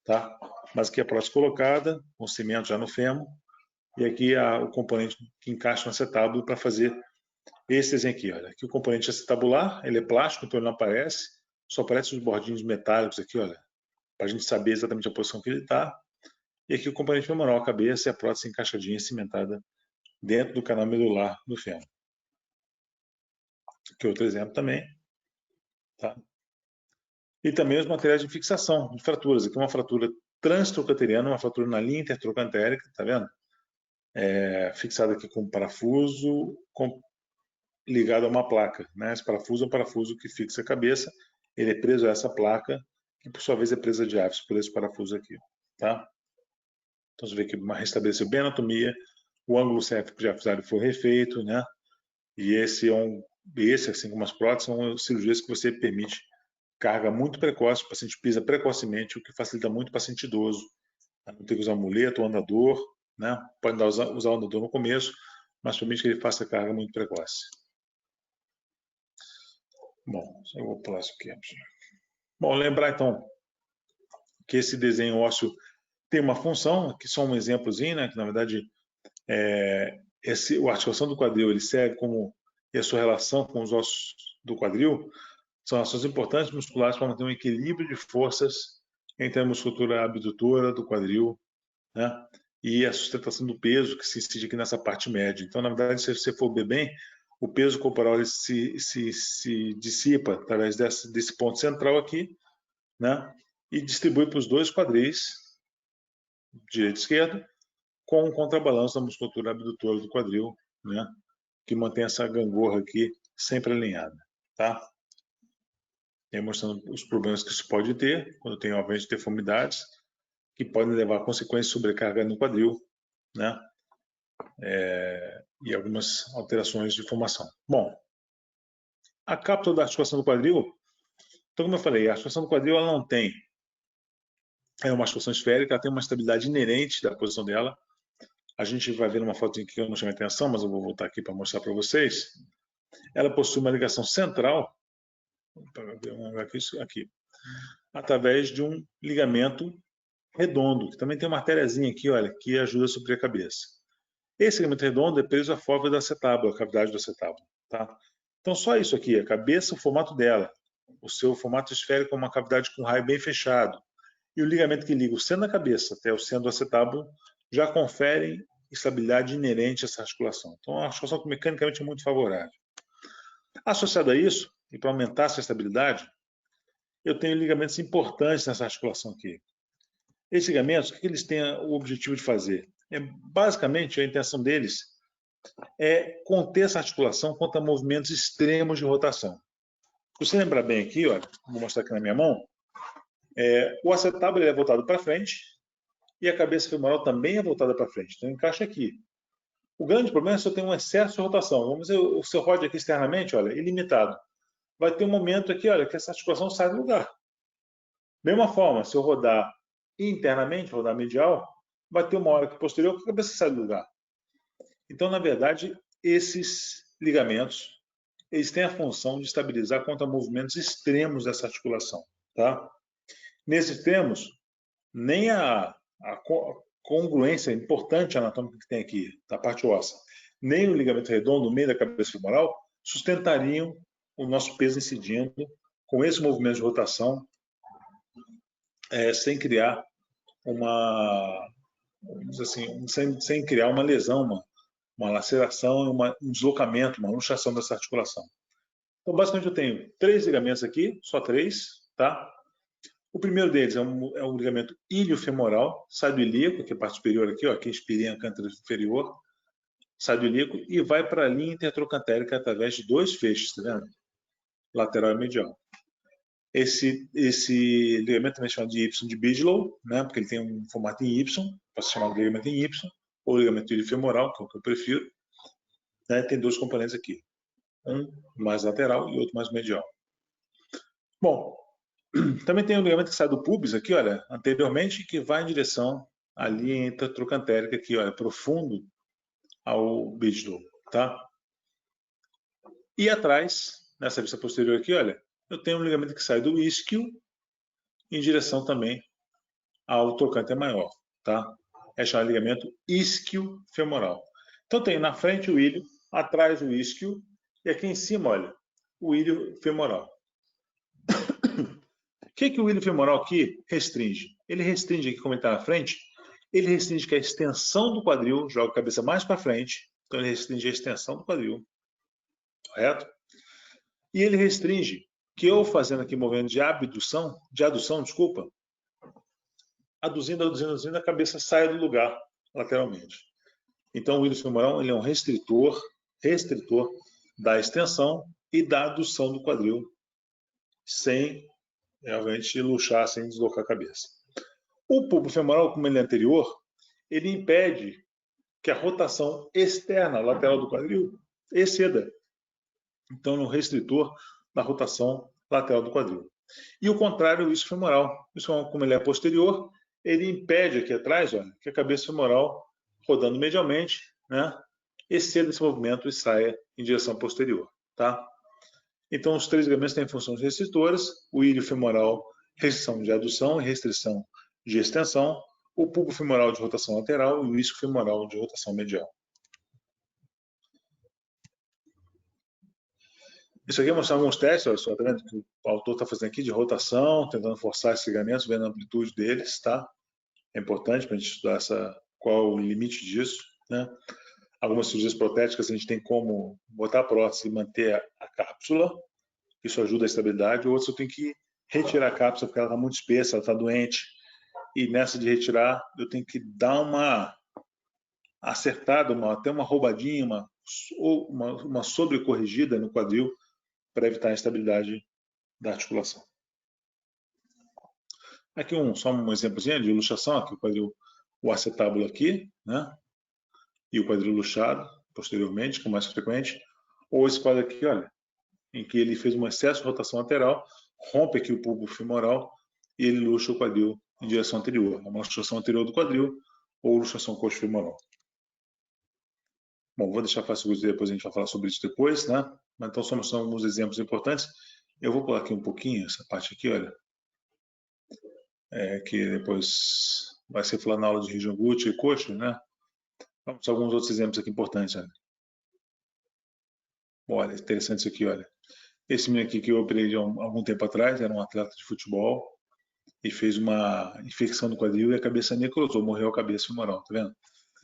Tá? Mas aqui a prótese colocada, com cimento já no fêmur, e aqui o componente que encaixa no acetábulo para fazer esse desenho aqui. Olha. Aqui o componente acetabular, ele é plástico, então ele não aparece, só aparecem os bordinhos metálicos aqui, olha, para a gente saber exatamente a posição que ele está. E aqui o componente femoral, a cabeça e a prótese encaixadinha e cimentada dentro do canal medular do fêmur. Aqui outro exemplo também. Tá? E também os materiais de fixação de fraturas. Aqui uma fratura transtrocanteriana, uma fratura na linha intertrocantérica, tá vendo? Fixada aqui com um parafuso ligado a uma placa. Né? Esse parafuso é um parafuso que fixa a cabeça, ele é preso a essa placa, que por sua vez é presa de diáfise por esse parafuso aqui. Tá? Então você vê que restabeleceu bem a anatomia, o ângulo cérvico diafisário foi refeito, né? E esse, assim como as próteses, são cirurgias que você permite carga muito precoce, o paciente pisa precocemente, o que facilita muito o paciente idoso. Não tem que usar muleto ou andador, né? Pode usar o andador no começo, mas permite que ele faça carga muito precoce. Bom, eu vou pular isso aqui. Bom, lembrar então que esse desenho ósseo tem uma função, que só um exemplozinho, né? Que na verdade a articulação do quadril ele serve como e a sua relação com os ossos do quadril são ações importantes musculares para manter um equilíbrio de forças entre a musculatura abdutora do quadril, né, e a sustentação do peso que se incide aqui nessa parte média. Então, na verdade, se você for ver bem, o peso corporal ele se dissipa através desse ponto central aqui, né, e distribui para os dois quadris, direito e esquerdo, com um contrabalanço da musculatura abdutora do quadril, né, que mantém essa gangorra aqui sempre alinhada, tá? E mostrando os problemas que isso pode ter quando tem obviamente deformidades que podem levar a consequências de sobrecarga no quadril, né? E algumas alterações de formação. Bom, a cápsula da articulação do quadril, então como eu falei, a articulação do quadril ela não tem uma articulação esférica, ela tem uma estabilidade inerente da posição dela. A gente vai ver numa foto que eu não chamei atenção, mas eu vou voltar aqui para mostrar para vocês. Ela possui uma ligação central, aqui, através de um ligamento redondo, que também tem uma artériazinha aqui, olha, que ajuda a suprir a cabeça. Esse ligamento redondo é preso à fóvea da acetábula, a cavidade do acetábulo, tá? Então só isso aqui, a cabeça, o formato dela, o seu formato esférico é uma cavidade com raio bem fechado, e o ligamento que liga o centro da cabeça até o centro do acetábulo já conferem estabilidade inerente a essa articulação. Então, é uma articulação que mecanicamente é muito favorável. Associado a isso, e para aumentar essa estabilidade, eu tenho ligamentos importantes nessa articulação aqui. Esses ligamentos, o que eles têm o objetivo de fazer? Basicamente, a intenção deles é conter essa articulação contra movimentos extremos de rotação. Se você lembrar bem aqui, olha, vou mostrar aqui na minha mão, o acetábulo é voltado para frente e a cabeça femoral também é voltada para frente, então encaixa aqui. O grande problema é se eu tenho um excesso de rotação. Vamos dizer, o seu rode aqui externamente, olha, ilimitado. Vai ter um momento aqui, olha, que essa articulação sai do lugar. Mesma forma, se eu rodar internamente, rodar medial, vai ter uma hora que posterior que a cabeça sai do lugar. Então, na verdade, esses ligamentos, eles têm a função de estabilizar contra movimentos extremos dessa articulação, tá? Nesses termos, nem a congruência importante anatômica que tem aqui, da parte óssea, nem o ligamento redondo no meio da cabeça femoral sustentariam o nosso peso incidindo com esse movimento de rotação, sem criar sem criar uma lesão, uma laceração, um deslocamento, uma luxação dessa articulação. Então, basicamente, eu tenho 3 ligamentos aqui, só 3, tá? O primeiro deles é um ligamento iliofemoral, sai do ilíaco, que é a parte superior aqui, ó, que é a espirinha cântara inferior, sai do ilíaco e vai para a linha intertrocantérica através de 2 feixes, tá vendo? Lateral e medial. Esse ligamento também é chamado de Y de Bigelow, né, porque ele tem um formato em Y, pode ser chamado de ligamento em Y, ou ligamento iliofemoral, que é o que eu prefiro. Né, tem 2 componentes aqui, um mais lateral e outro mais medial. Bom, também tem um ligamento que sai do pubis aqui, olha, anteriormente, que vai em direção à linha intertrocantérica aqui, olha, profundo ao Bigelow, tá? E atrás, nessa vista posterior aqui, olha, eu tenho um ligamento que sai do isquio em direção também ao trocante maior, tá? É chamado de ligamento isquiofemoral. Então tem na frente o ilho, atrás o isquio e aqui em cima, olha, o ilho femoral. O que o ilho femoral aqui restringe? Ele restringe aqui, como ele está na frente, ele restringe que a extensão do quadril joga a cabeça mais para frente, então ele restringe a extensão do quadril, correto? E ele restringe que eu fazendo aqui movimento de adução, desculpa, aduzindo, a cabeça sai do lugar lateralmente. Então o ilho femoral ele é um restritor da extensão e da adução do quadril, sem realmente luxar, sem deslocar a cabeça. O púlpito femoral, como ele é anterior, ele impede que a rotação externa, lateral do quadril, exceda. Então, é um restritor da rotação lateral do quadril. E o contrário, o isquiofemoral. Como ele é posterior, ele impede aqui atrás, olha, que a cabeça femoral, rodando medialmente, né, exceda esse movimento e saia em direção posterior. Tá? Então, os 3 ligamentos têm funções restritoras, o ilho femoral, restrição de adução e restrição de extensão, o púlpito femoral de rotação lateral e o isquiofemoral de rotação medial. Isso aqui é mostrar alguns testes, olha só, tá vendo que o autor está fazendo aqui de rotação, tentando forçar esses ligamentos, vendo a amplitude deles, tá? É importante para a gente estudar qual o limite disso, né? Algumas cirurgias protéticas a gente tem como botar a prótese e manter a cápsula, isso ajuda a estabilidade. Outros eu tenho que retirar a cápsula porque ela está muito espessa, ela está doente, e nessa de retirar eu tenho que dar uma acertada, até uma roubadinha, uma sobrecorrigida no quadril para evitar a instabilidade da articulação. Aqui só um exemplozinho de luxação, aqui o acetábulo aqui, né? E o quadril luxado posteriormente, que é mais frequente. Ou esse quadro aqui, olha, em que ele fez um excesso de rotação lateral, rompe aqui o bulbo femoral e ele luxa o quadril em direção anterior. É uma luxação anterior do quadril ou luxação coxo-femoral. Bom, vou deixar fácil depois, a gente vai falar sobre isso depois, né? Mas então, são alguns exemplos importantes. Eu vou pular aqui um pouquinho, essa parte aqui, olha, que depois vai ser falado na aula de região glútea e coxa, né? Vamos a alguns outros exemplos aqui importantes, olha. Olha, interessante isso aqui, olha. Esse menino aqui que eu operei há algum tempo atrás, era um atleta de futebol e fez uma infecção no quadril e a cabeça necrosou, morreu a cabeça femoral, tá vendo?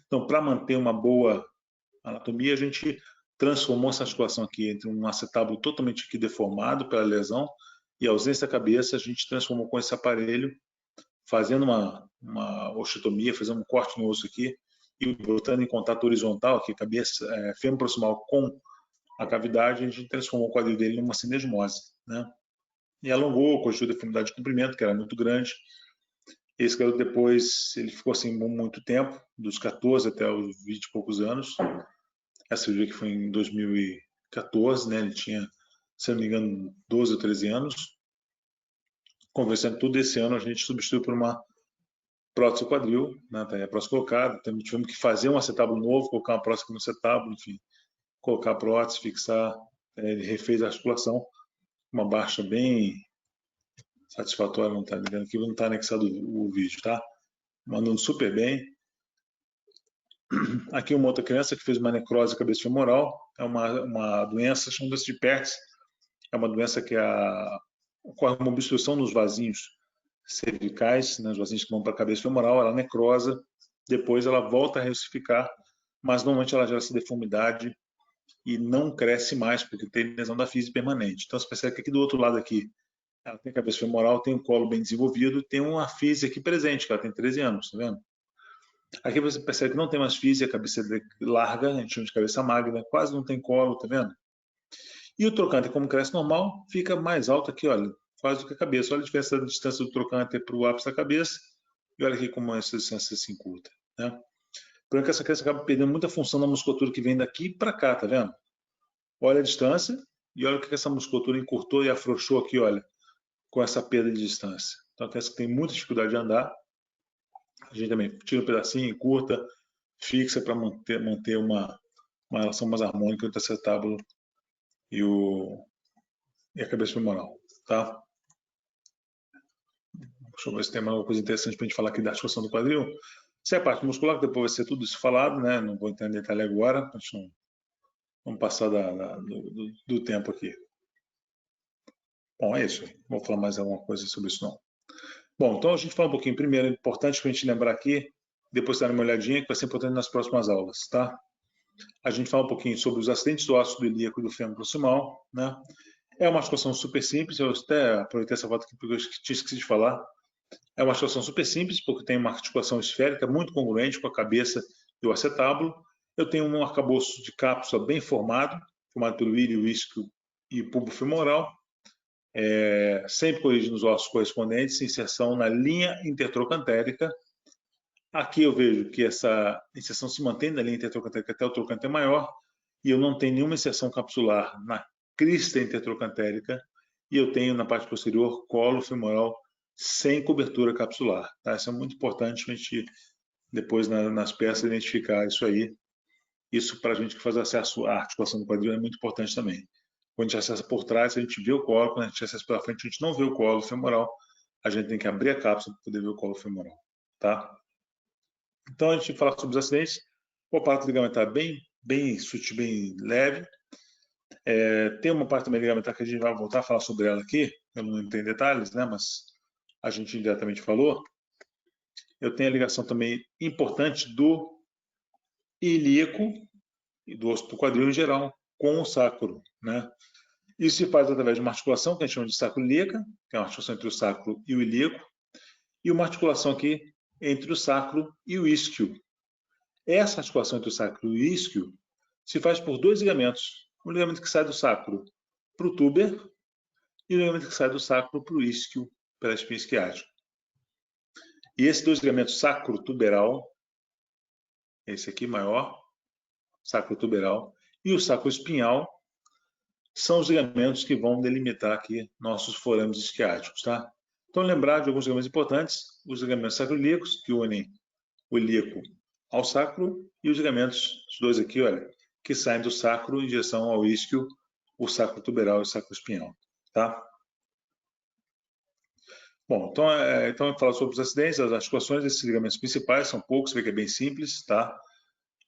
Então, para manter uma boa anatomia, a gente transformou essa articulação aqui entre um acetábulo totalmente aqui deformado pela lesão e a ausência da cabeça, a gente transformou com esse aparelho, fazendo uma osteotomia, fazendo um corte no osso aqui e botando em contato horizontal aqui, cabeça, fêmur proximal com a cavidade, a gente transformou o quadril dele numa cinesmose, né? E alongou, corrigiu a deformidade de comprimento, que era muito grande. Esse garoto depois, ele ficou assim muito tempo, dos 14 até os 20 e poucos anos. Essa cirurgia que foi em 2014, né? Ele tinha, se não me engano, 12 ou 13 anos. Conversando tudo esse ano, a gente substituiu por uma prótese do quadril, né? Tá aí a prótese colocada. Então, tivemos que fazer um acetábulo novo, colocar uma prótese aqui no acetábulo, enfim, colocar a prótese, fixar. Ele refez a articulação, uma baixa bem satisfatória, não está ligando aqui, não está anexado o vídeo, tá? Mandando super bem. Aqui uma outra criança que fez uma necrose cabeça femoral, é uma doença, chama-se de Pertz, é uma doença que ocorre uma obstrução nos vasinhos cervicais, né, os vasinhos que vão para a cabeça femoral, ela necrosa, depois ela volta a reossificar, mas normalmente ela gera essa deformidade e não cresce mais, porque tem lesão da física permanente. Então você percebe que aqui do outro lado aqui, ela tem a cabeça femoral, tem um colo bem desenvolvido, tem uma física aqui presente, que ela tem 13 anos, tá vendo? Aqui você percebe que não tem mais física, a cabeça larga, a gente chama de cabeça magna, quase não tem colo, tá vendo? E o trocânter, como cresce normal, fica mais alto aqui, olha, quase do que a cabeça. Olha a diferença da distância do trocânter para o ápice da cabeça, e olha aqui como essa distância se encurta, né? Por que essa criança acaba perdendo muita função da musculatura que vem daqui para cá, tá vendo? Olha a distância, e olha o que essa musculatura encurtou e afrouxou aqui, olha, com essa perda de distância. Então, a criança que tem muita dificuldade de andar, a gente também tira um pedacinho, encurta, fixa para manter uma relação mais harmônica entre o acetábulo e a cabeça femoral, tá? Deixa eu ver se tem alguma coisa interessante para a gente falar aqui da articulação do quadril. Essa é a parte muscular, que depois vai ser tudo isso falado, né? Não vou entrar em detalhe agora, a gente não, vamos passar do tempo aqui. Bom, é isso. Não vou falar mais alguma coisa sobre isso, não. Bom, então a gente fala um pouquinho. Primeiro, é importante para a gente lembrar aqui, depois dar uma olhadinha, que vai ser importante nas próximas aulas, tá? A gente fala um pouquinho sobre os acidentes do ácido ilíaco e do fêmur proximal, né? É uma articulação super simples, eu até aproveitei essa foto aqui porque eu tinha esquecido de falar. É uma articulação super simples, porque tem uma articulação esférica muito congruente com a cabeça e o acetábulo. Eu tenho um arcabouço de cápsula bem formado pelo ilho, isquio e bulbo femoral, sempre corrigindo os ossos correspondentes, inserção na linha intertrocantérica. Aqui eu vejo que essa inserção se mantém na linha intertrocantérica até o trocânter maior, e eu não tenho nenhuma inserção capsular na crista intertrocantérica, e eu tenho na parte posterior colo femoral sem cobertura capsular. Tá? Isso é muito importante para a gente, depois nas peças, identificar isso aí. Isso para a gente que faz acesso à articulação do quadril é muito importante também. Quando a gente acessa por trás, a gente vê o colo. Quando a gente acessa pela frente, a gente não vê o colo femoral. A gente tem que abrir a cápsula para poder ver o colo femoral. Tá? Então, a gente fala sobre os acidentes. O aparato ligamentar bem sutil, bem leve. Tem uma parte também ligamentar que a gente vai voltar a falar sobre ela aqui, eu não tenho detalhes, né, mas a gente indiretamente falou. Eu tenho a ligação também importante do ilíaco e do osso do quadril em geral com o sacro, né? Isso se faz através de uma articulação que a gente chama de sacroiliaca, que é uma articulação entre o sacro e o ilíaco, e uma articulação aqui entre o sacro e o isquio. Essa articulação entre o sacro e o isquio se faz por dois ligamentos. Um ligamento que sai do sacro para o túber e o ligamento que sai do sacro para o isquio, pela espinha isquiática. E esses dois ligamentos sacrotuberal, esse aqui maior, sacrotuberal, e o sacroespinhal, são os ligamentos que vão delimitar aqui nossos forames isquiáticos, tá? Então, lembrar de alguns ligamentos importantes, os ligamentos sacroiliacos, que unem o ilíaco ao sacro, e os ligamentos, os dois aqui, olha, que saem do sacro em direção ao isquio, o sacrotuberal e o sacroespinhal, tá? Bom, então eu falo sobre os acidentes, as articulações desses ligamentos principais, são poucos, você vê que é bem simples, tá?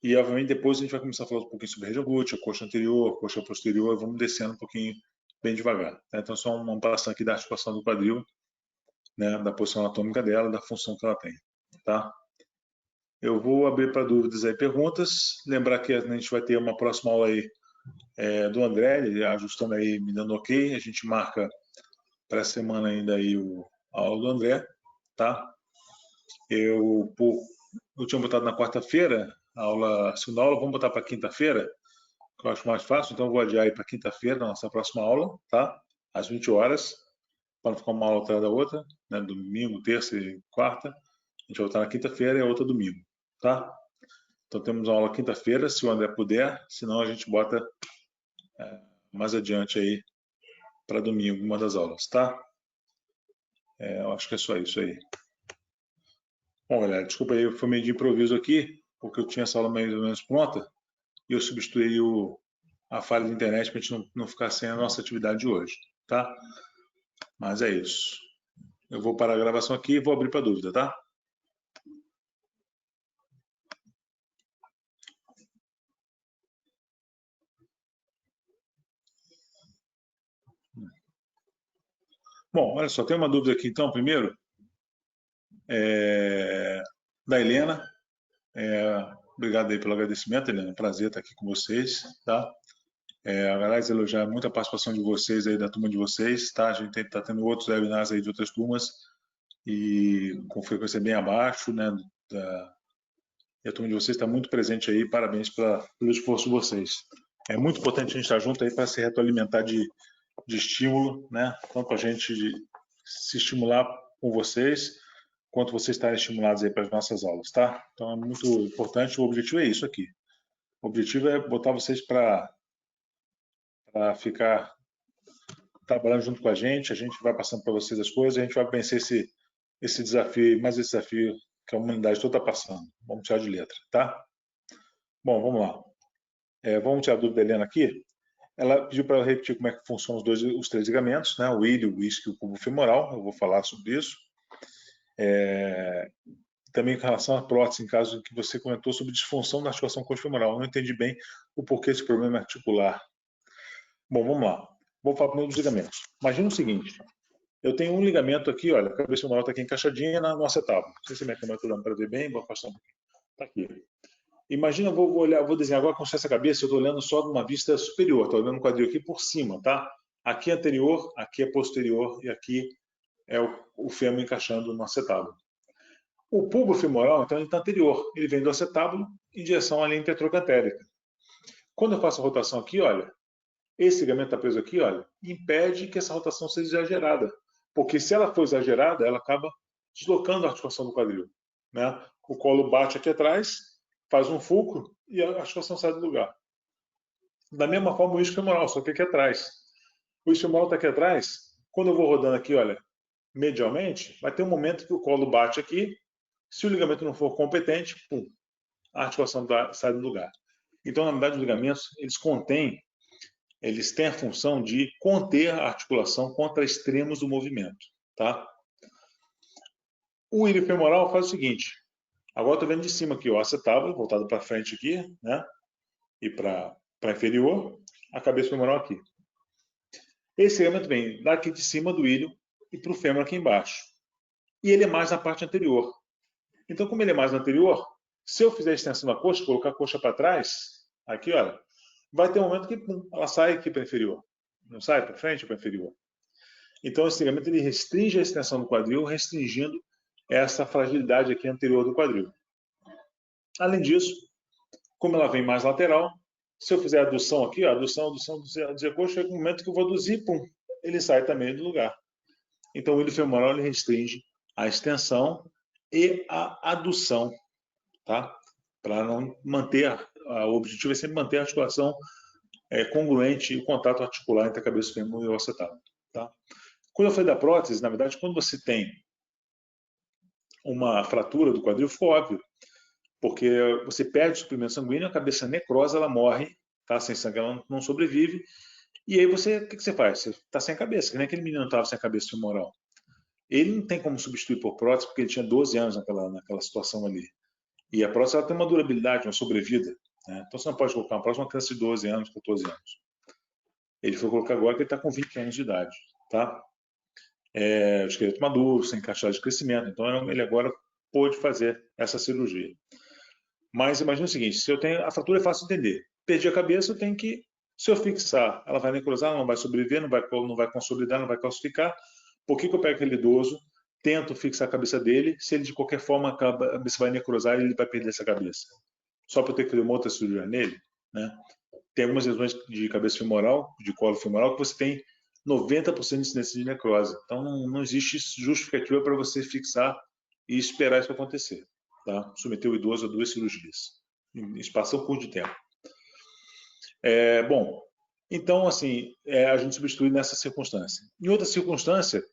E, obviamente, depois a gente vai começar a falar um pouquinho sobre a região glútea, coxa anterior, coxa posterior, vamos descendo um pouquinho, bem devagar. Tá? Então, só uma passada aqui da articulação do quadril, né, da posição anatômica dela, da função que ela tem, tá? Eu vou abrir para dúvidas aí, perguntas. Lembrar que a gente vai ter uma próxima aula aí do André, ele ajustando aí, me dando ok. A gente marca para a semana ainda aí a aula do André, tá? Eu tinha botado na quarta-feira, a segunda aula, vamos botar para quinta-feira, que eu acho mais fácil, então eu vou adiar aí para quinta-feira, na nossa próxima aula, tá? Às 20 horas, para não ficar uma aula atrás da outra, né? Domingo, terça e quarta. A gente vai voltar na quinta-feira e a outra domingo, tá? Então temos uma aula quinta-feira, se o André puder, senão a gente bota mais adiante aí para domingo, uma das aulas, tá? Eu acho que é só isso aí. Bom, galera, desculpa aí, foi meio de improviso aqui, porque eu tinha essa aula mais ou menos pronta, e eu substituí a falha da internet para a gente não ficar sem a nossa atividade de hoje, tá? Mas é isso. Eu vou parar a gravação aqui e vou abrir para dúvida, tá? Bom, olha só, tem uma dúvida aqui então, primeiro, da Helena. Obrigado aí pelo agradecimento, Helena. Prazer estar aqui com vocês, tá? Aliás, elogiar muito a participação de vocês aí, da turma de vocês, tá? A gente está tendo outros webinars aí de outras turmas e com frequência bem abaixo, né? E a turma de vocês está muito presente aí, parabéns pelo esforço de vocês. É muito importante a gente estar junto aí para se retroalimentar de estímulo, né? Tanto a gente se estimular com vocês, quanto vocês estarem estimulados aí para as nossas aulas, tá? Então é muito importante, o objetivo é isso aqui. O objetivo é botar vocês para ficar trabalhando junto com a gente vai passando para vocês as coisas, a gente vai vencer esse desafio, mais esse desafio que a humanidade toda está passando. Vamos tirar de letra, tá? Bom, vamos lá. Vamos tirar a dúvida da Helena aqui. Ela pediu para eu repetir como é que funcionam os três ligamentos, né? O ilho, o isquio e o cubo femoral. Eu vou falar sobre isso. Também com relação à prótese, em caso que você comentou sobre disfunção da articulação coxofemoral. Eu não entendi bem o porquê desse problema articular. Bom, vamos lá. Vou falar primeiro dos ligamentos. Imagina o seguinte. Eu tenho um ligamento aqui, olha, a cabeça femoral está aqui encaixadinha na nossa tábua. Não sei se a minha câmera está dando para ver bem, vou afastar um pouquinho. Está aqui. Imagina, vou desenhar agora com essa cabeça, eu estou olhando só de uma vista superior, estou olhando o quadril aqui por cima, tá? Aqui é anterior, aqui é posterior e aqui é o fêmur encaixando no acetábulo. O bulbo femoral, então, ele está anterior, ele vem do acetábulo em direção à linha intertrocantérica. Quando eu faço a rotação aqui, olha, esse ligamento está preso aqui, olha, impede que essa rotação seja exagerada, porque se ela for exagerada, ela acaba deslocando a articulação do quadril, né? O colo bate aqui atrás, faz um fulcro e a articulação sai do lugar. Da mesma forma o isquio femoral, só que aqui atrás. O isquio femoral está aqui atrás, quando eu vou rodando aqui, olha, medialmente, vai ter um momento que o colo bate aqui, se o ligamento não for competente, pum, a articulação sai do lugar. Então, na verdade, os ligamentos, eles têm a função de conter a articulação contra extremos do movimento, tá? O ilho femoral faz o seguinte, agora estou vendo de cima aqui, o acetábulo, voltado para frente aqui, né? E para inferior. a cabeça femoral aqui. Esse ligamento vem daqui de cima do ilho e para o fêmur aqui embaixo. E ele é mais na parte anterior. Então, como ele é mais no anterior, se eu fizer a extensão da coxa, colocar a coxa para trás, aqui, olha, vai ter um momento que pum, ela sai aqui para inferior. Não sai para frente ou para inferior. Então, esse ligamento ele restringe a extensão do quadril, restringindo essa fragilidade aqui anterior do quadril. Além disso, como ela vem mais lateral, se eu fizer a adução aqui, ó, adução a coxa, chega um momento que eu vou aduzir, pum, ele sai também do lugar. Então, o ilho femoral ele restringe a extensão e a adução, tá? Para não manter, o objetivo é sempre manter a articulação congruente e o contato articular entre a cabeça do fêmur e o acetábulo, tá? Quando eu falei da prótese, na verdade, quando você tem uma fratura do quadril, ficou óbvio, porque você perde o suprimento sanguíneo, a cabeça necrosa, ela morre, tá? Sem sangue ela não sobrevive, e aí o que você faz? Você está sem cabeça, que nem aquele menino estava sem a cabeça femoral. Ele não tem como substituir por prótese, porque ele tinha 12 anos naquela situação ali. E a prótese ela tem uma durabilidade, uma sobrevida, né? Então você não pode colocar uma prótese uma criança de 12 anos, 14 anos. Ele foi colocar agora que ele está com 20 anos de idade, tá? O esqueleto maduro, sem cartilagem de crescimento. Então ele agora pôde fazer essa cirurgia. Mas imagina o seguinte, se eu tenho a fratura é fácil de entender. Perdi a cabeça, eu tenho que, se eu fixar, ela vai necrosar, ela não vai sobreviver, não vai consolidar, não vai calcificar. Por que eu pego aquele idoso, tento fixar a cabeça dele, se ele de qualquer forma a cabeça vai necrosar, ele vai perder essa cabeça? Só para eu ter que fazer uma outra cirurgia nele, né? Tem algumas lesões de cabeça femoral, de colo femoral, que você tem 90% de incidência de necrose. Então não existe justificativa para você fixar e esperar isso acontecer, tá? Submeter o idoso a 2 cirurgias em espaço curto de tempo. Bom, então assim, a gente substitui nessa circunstância. Em outra circunstância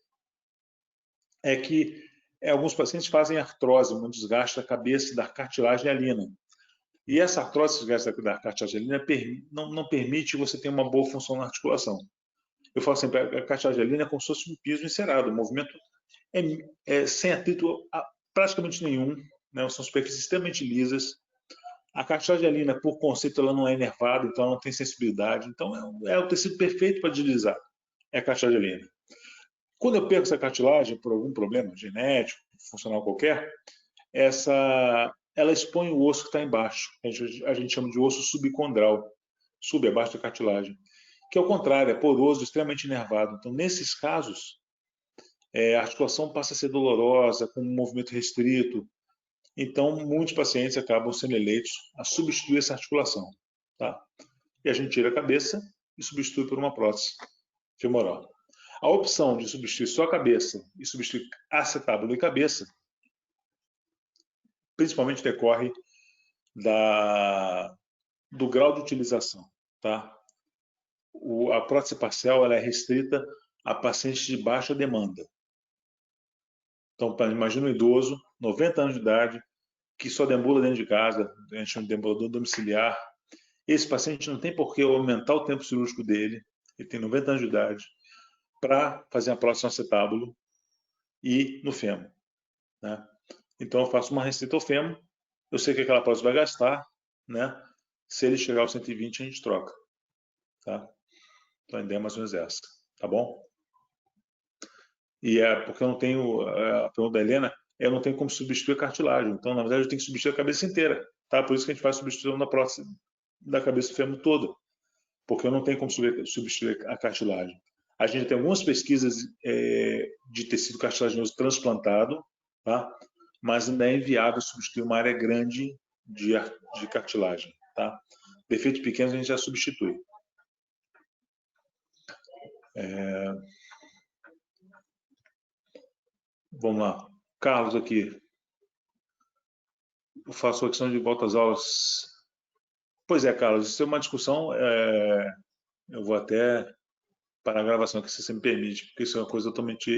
é que alguns pacientes fazem artrose, um desgaste da cabeça e da cartilagem hialina. E essa artrose da cartilagem hialina não permite você ter uma boa função na articulação. Eu falo sempre, a cartilagem hialina é como se fosse um piso encerado, o movimento é sem atrito praticamente nenhum, né? São superfícies extremamente lisas. A cartilagem hialina, por conceito, ela não é inervada, então ela não tem sensibilidade. Então é o tecido perfeito para deslizar, é a cartilagem hialina. Quando eu perco essa cartilagem por algum problema genético, funcional qualquer, ela expõe o osso que está embaixo. A gente chama de osso subcondral, abaixo da cartilagem, que ao contrário, é poroso, extremamente inervado. Então, nesses casos, a articulação passa a ser dolorosa, com um movimento restrito. Então, muitos pacientes acabam sendo eleitos a substituir essa articulação, tá? E a gente tira a cabeça e substitui por uma prótese femoral. A opção de substituir só a cabeça e substituir acetábulo e cabeça principalmente decorre do grau de utilização, tá? A prótese parcial ela é restrita a pacientes de baixa demanda. Então, imagina um idoso, 90 anos de idade, que só deambula dentro de casa, a gente chama de deambulador domiciliar. Esse paciente não tem por que aumentar o tempo cirúrgico dele, ele tem 90 anos de idade, para fazer a prótese no acetábulo e no fêmur, né? Então, eu faço uma restrita ao fêmur, eu sei que aquela prótese vai gastar, né? Se ele chegar aos 120, a gente troca, tá? Então, a ideia é mais ou menos essa, tá bom? E porque eu não tenho, a pergunta da Helena, eu não tenho como substituir a cartilagem. Então, na verdade, eu tenho que substituir a cabeça inteira, tá? Por isso que a gente faz substituição da prótese da cabeça do fêmur toda, porque eu não tenho como substituir a cartilagem. A gente tem algumas pesquisas de tecido cartilaginoso transplantado, tá? Mas ainda é inviável substituir uma área grande de cartilagem, tá? Defeitos pequenos a gente já substitui. Vamos lá. Carlos aqui. Eu faço a questão de volta às aulas. Pois é, Carlos, isso é uma discussão. Eu vou até parar a gravação aqui, se você me permite, porque isso é uma coisa totalmente